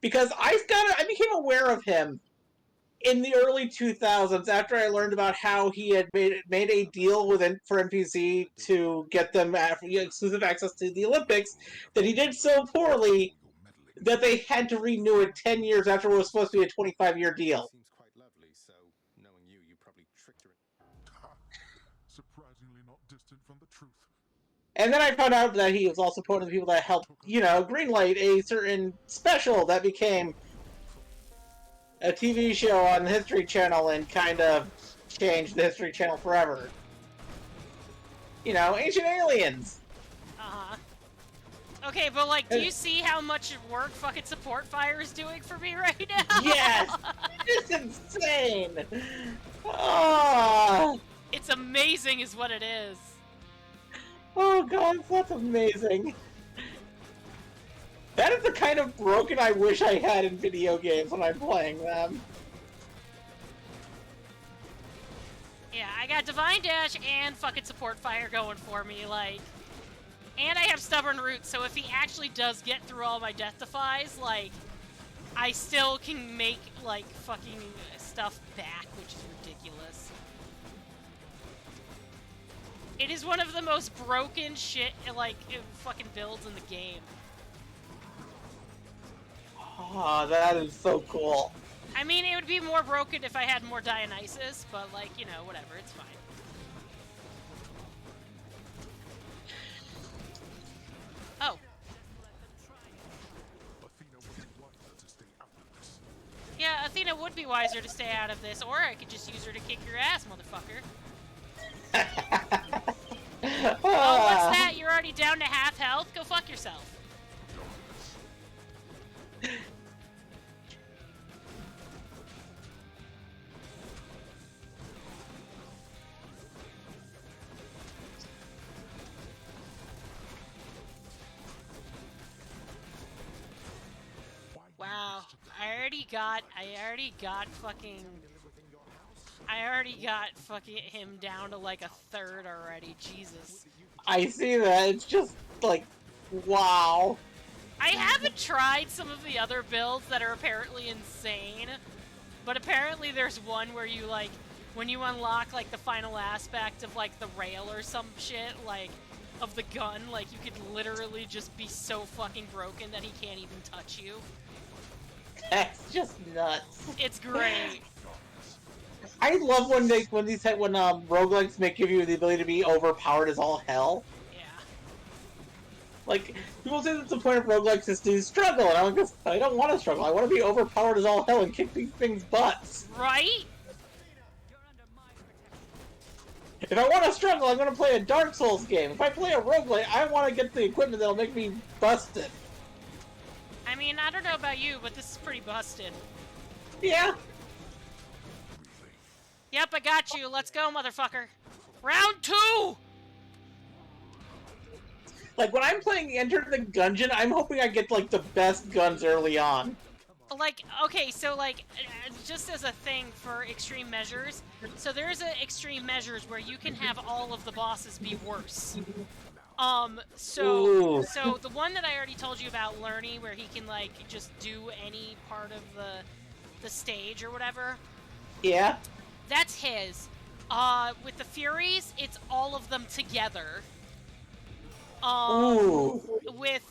Because I became aware of him in the early 2000s after I learned about how he had made a deal for NPC to get them exclusive access to the Olympics, that he did so poorly that they had to renew it 10 years after what was supposed to be a 25-year deal. Seems quite lovely, so knowing you probably tricked her. Surprisingly not distant from the truth. And then I found out that he was also one of the people that helped, greenlight a certain special that became a TV show on the History Channel and kind of changed the History Channel forever. You know, Ancient Aliens. Uh-huh. Okay, but like, do you see how much work fucking Support Fire is doing for me right now? Yes! It's insane! Oh. It's amazing is what it is. Oh god, that's amazing. That is the kind of broken I wish I had in video games when I'm playing them. Yeah, I got Divine Dash and fucking Support Fire going for me, like... And I have Stubborn Roots, so if he actually does get through all my Death Defies, like... I still can make, like, fucking stuff back, which is ridiculous. It is one of the most broken shit, like, fucking builds in the game. Oh, that is so cool. I mean, it would be more broken if I had more Dionysus, but, like, you know, whatever, it's fine. Oh. Yeah, Athena would be wiser to stay out of this, or I could just use her to kick your ass, motherfucker. Oh, what's that? You're already down to half health? Go fuck yourself. Wow, I already got fucking him down to like a third already, Jesus. I see that, it's just like, wow. I haven't tried some of the other builds that are apparently insane, but apparently there's one where you like, when you unlock like the final aspect of like the rail or some shit, like, of the gun, like you could literally just be so fucking broken that he can't even touch you. That's just nuts. It's great. I love when roguelikes make give you the ability to be overpowered as all hell. Yeah. Like, people say that the point of roguelikes is to struggle, and I'm like, I don't want to struggle. I want to be overpowered as all hell and kick these things' butts. Right? If I want to struggle, I'm going to play a Dark Souls game. If I play a roguelike, I want to get the equipment that'll make me busted. I mean, I don't know about you, but this is pretty busted. Yeah. Yep, I got you. Let's go, motherfucker. Round 2! Like, when I'm playing Enter the Gungeon, I'm hoping I get, like, the best guns early on. Like, okay, so, like, just as a thing for extreme measures, so there's extreme measures where you can have all of the bosses be worse. So the one that I already told you about, Lerny, where he can, like, just do any part of the stage or whatever. Yeah. That's his. With the Furies, it's all of them together. With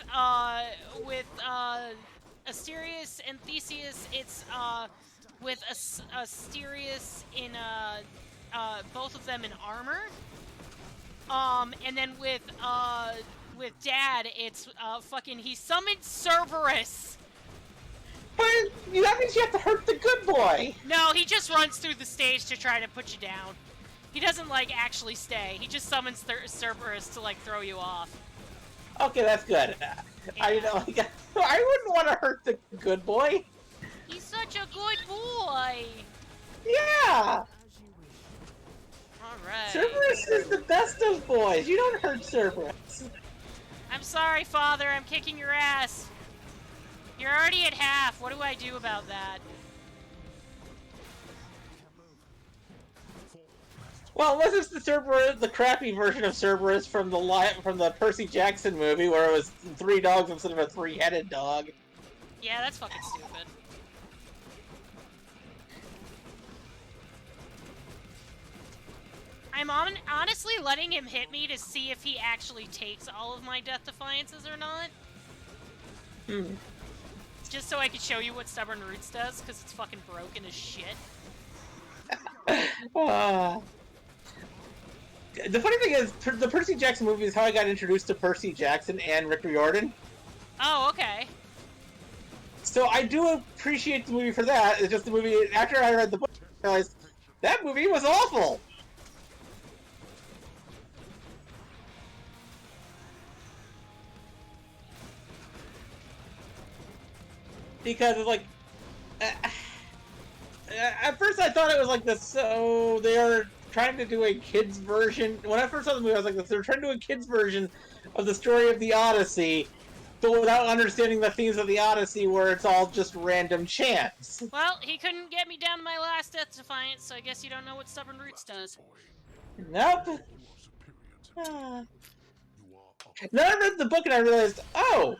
Asterius and Theseus, it's, with Asterius in, both of them in armor. And then with Dad, it's, fucking, he summoned Cerberus! But that means you have to hurt the good boy! No, he just runs through the stage to try to put you down. He doesn't, like, actually stay. He just summons Cerberus to, like, throw you off. Okay, that's good. Yeah. I wouldn't want to hurt the good boy. He's such a good boy! Yeah! Alright. Cerberus is the best of boys. You don't hurt Cerberus. I'm sorry, Father. I'm kicking your ass. You're already at half. What do I do about that? Well, unless it's the Cerberus, the crappy version of Cerberus from the Percy Jackson movie, where it was 3 dogs instead of a 3-headed dog. Yeah, that's fucking stupid. I'm honestly letting him hit me to see if he actually takes all of my Death Defiances or not. Just so I could show you what Stubborn Roots does, because it's fucking broken as shit. The funny thing is, the Percy Jackson movie is how I got introduced to Percy Jackson and Rick Riordan. Oh, okay. So I do appreciate the movie for that. It's just the movie, after I read the book, I realized, That movie was awful! Because it's like... at first I thought it was like this, so they're trying to do a kid's version. When I first saw the movie, I was like, they're trying to do a kid's version of the story of the Odyssey, but without understanding the themes of the Odyssey, where it's all just random chants. Well, he couldn't get me down to my last Death Defiance, so I guess you don't know what Stubborn Roots does. Nope. Then I read the book and I realized, oh,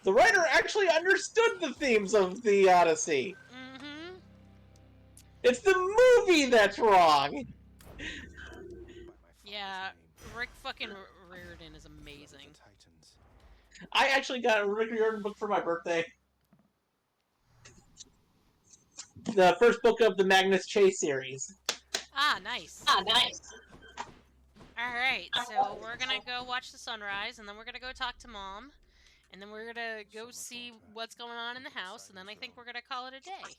the writer actually understood the themes of the Odyssey. Mm-hmm. It's the movie that's wrong. Yeah, Rick fucking Riordan is amazing. I actually got a Rick Riordan book for my birthday. The first book of the Magnus Chase series. Ah, nice. Alright, so we're gonna go watch the sunrise, and then we're gonna go talk to Mom, and then we're gonna go see what's going on in the house, and then I think we're gonna call it a day.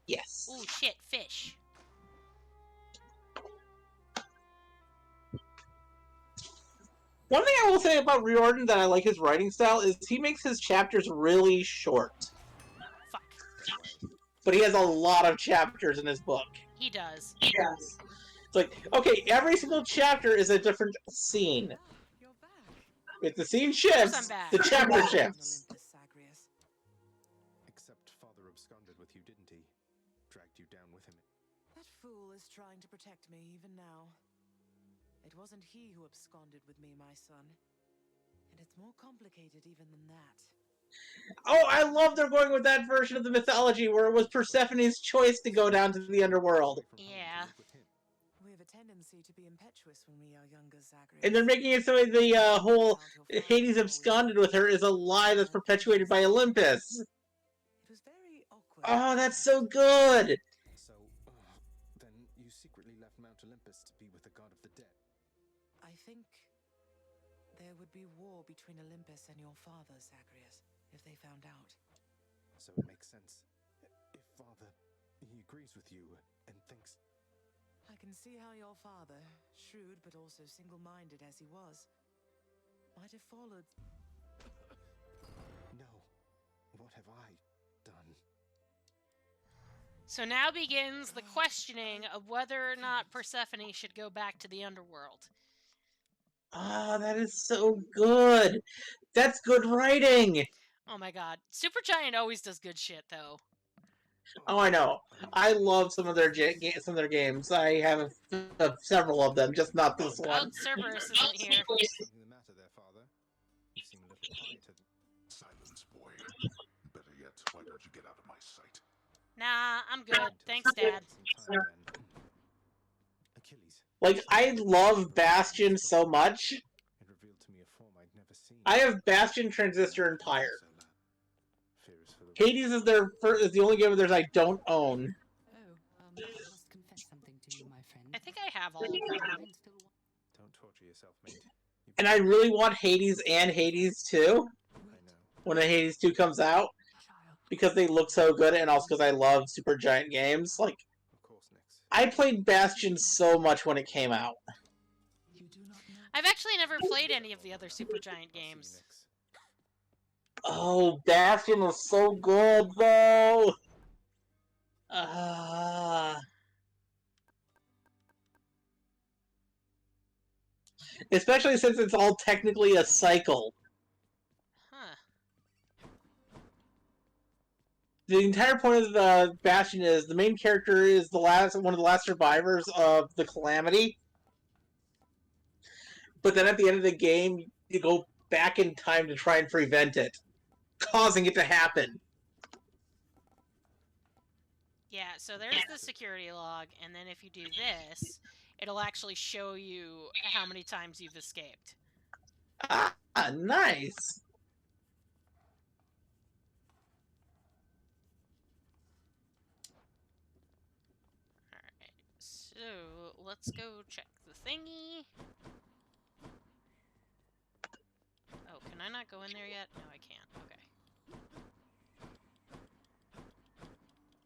Yes. Ooh, shit, fish. One thing I will say about Riordan that I like his writing style is he makes his chapters really short. Fuck. But he has a lot of chapters in his book. He does. Yes. It's like, okay, every single chapter is a different scene. If the scene shifts, the chapter shifts. Except Father absconded with you, didn't he? Dragged you down with him. That fool is trying to protect me even now. It wasn't he who absconded with me, my son. And it's more complicated even than that. Oh, I love they're going with that version of the mythology where it was Persephone's choice to go down to the underworld. Yeah. We have a tendency to be impetuous when we are younger, Zagreus. And they're making it so the whole Hades absconded with her is a lie that's perpetuated by Olympus. It was very awkward. Oh, that's so good! So, then you secretly left Mount Olympus to be with the god of the dead. I think there would be war between Olympus and your father, Zagreus, if they found out. So it makes sense. If Father, he agrees with you and thinks... I can see how your father, shrewd but also single-minded as he was, might have followed... No. What have I done? So now begins the questioning of whether or not Persephone should go back to the underworld. Ah, that is so good! That's good writing! Oh my god. Supergiant always does good shit, though. Oh, I know. I love some of their games. I have several of them, just not this Oh, one. Cerberus isn't here. Something the matter there, Father? You seem a little quieter. Silence, boy. Better yet, why don't you get out of my sight? Nah, I'm good. Thanks, Dad. Achilles. Like, I love Bastion so much. It revealed to me a form I'd never seen. I have Bastion, Transistor, and Pyre. Fear is for the Hades is is the only game of theirs I don't own. Oh, I must confess something to you, my friend. I think I have all of them. Don't torture yourself, mate. You And I really want Hades and Hades 2 I know. when the Hades 2 comes out. Because they look so good, and also because I love Supergiant games. Like, Of course, Nix. I played Bastion so much when it came out. I've actually never played any of the other Supergiant games. Nix. Oh, Bastion was so good, though! Especially since it's all technically a cycle. Huh. The entire point of the Bastion is the main character is one of the last survivors of the Calamity. But then at the end of the game, you go back in time to try and prevent it, causing it to happen. Yeah, so there's the security log, and then if you do this, it'll actually show you how many times you've escaped. Ah, nice! Alright, so let's go check the thingy. Oh, can I not go in there yet? No, I can't. Okay.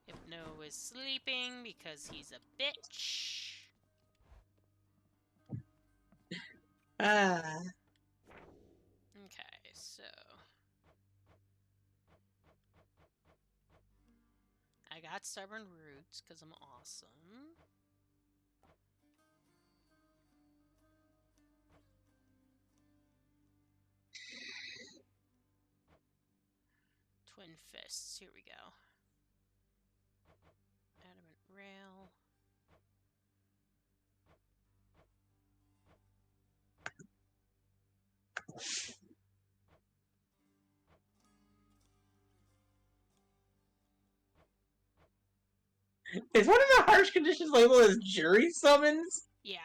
Hypno is sleeping because he's a bitch. Ah. Okay, so I got stubborn roots because I'm awesome. Twin fists, here we go. Adamant rail. Is one of the harsh conditions labeled as jury summons? Yeah.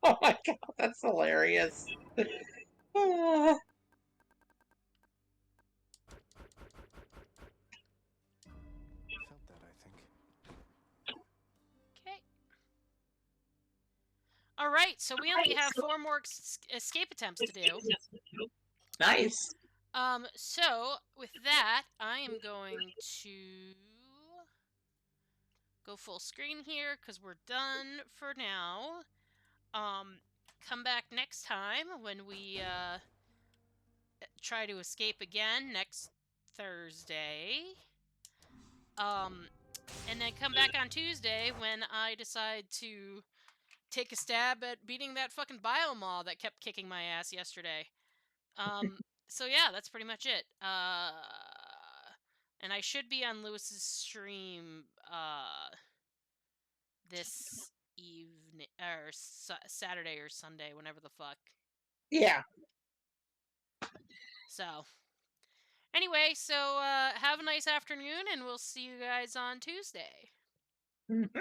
Oh my god, that's hilarious. Ah. Felt that, I think. Okay. All right, so we only have 4 more escape attempts to do. Nice. So with that, I am going to go full screen here because we're done for now. Come back next time when we try to escape again next Thursday. And then come back on Tuesday when I decide to take a stab at beating that fucking Biomaw that kept kicking my ass yesterday. So yeah, that's pretty much it. And I should be on Lewis's stream this evening or Saturday or Sunday, whenever the fuck. Yeah. So anyway, so have a nice afternoon, and we'll see you guys on Tuesday. Mm-hmm.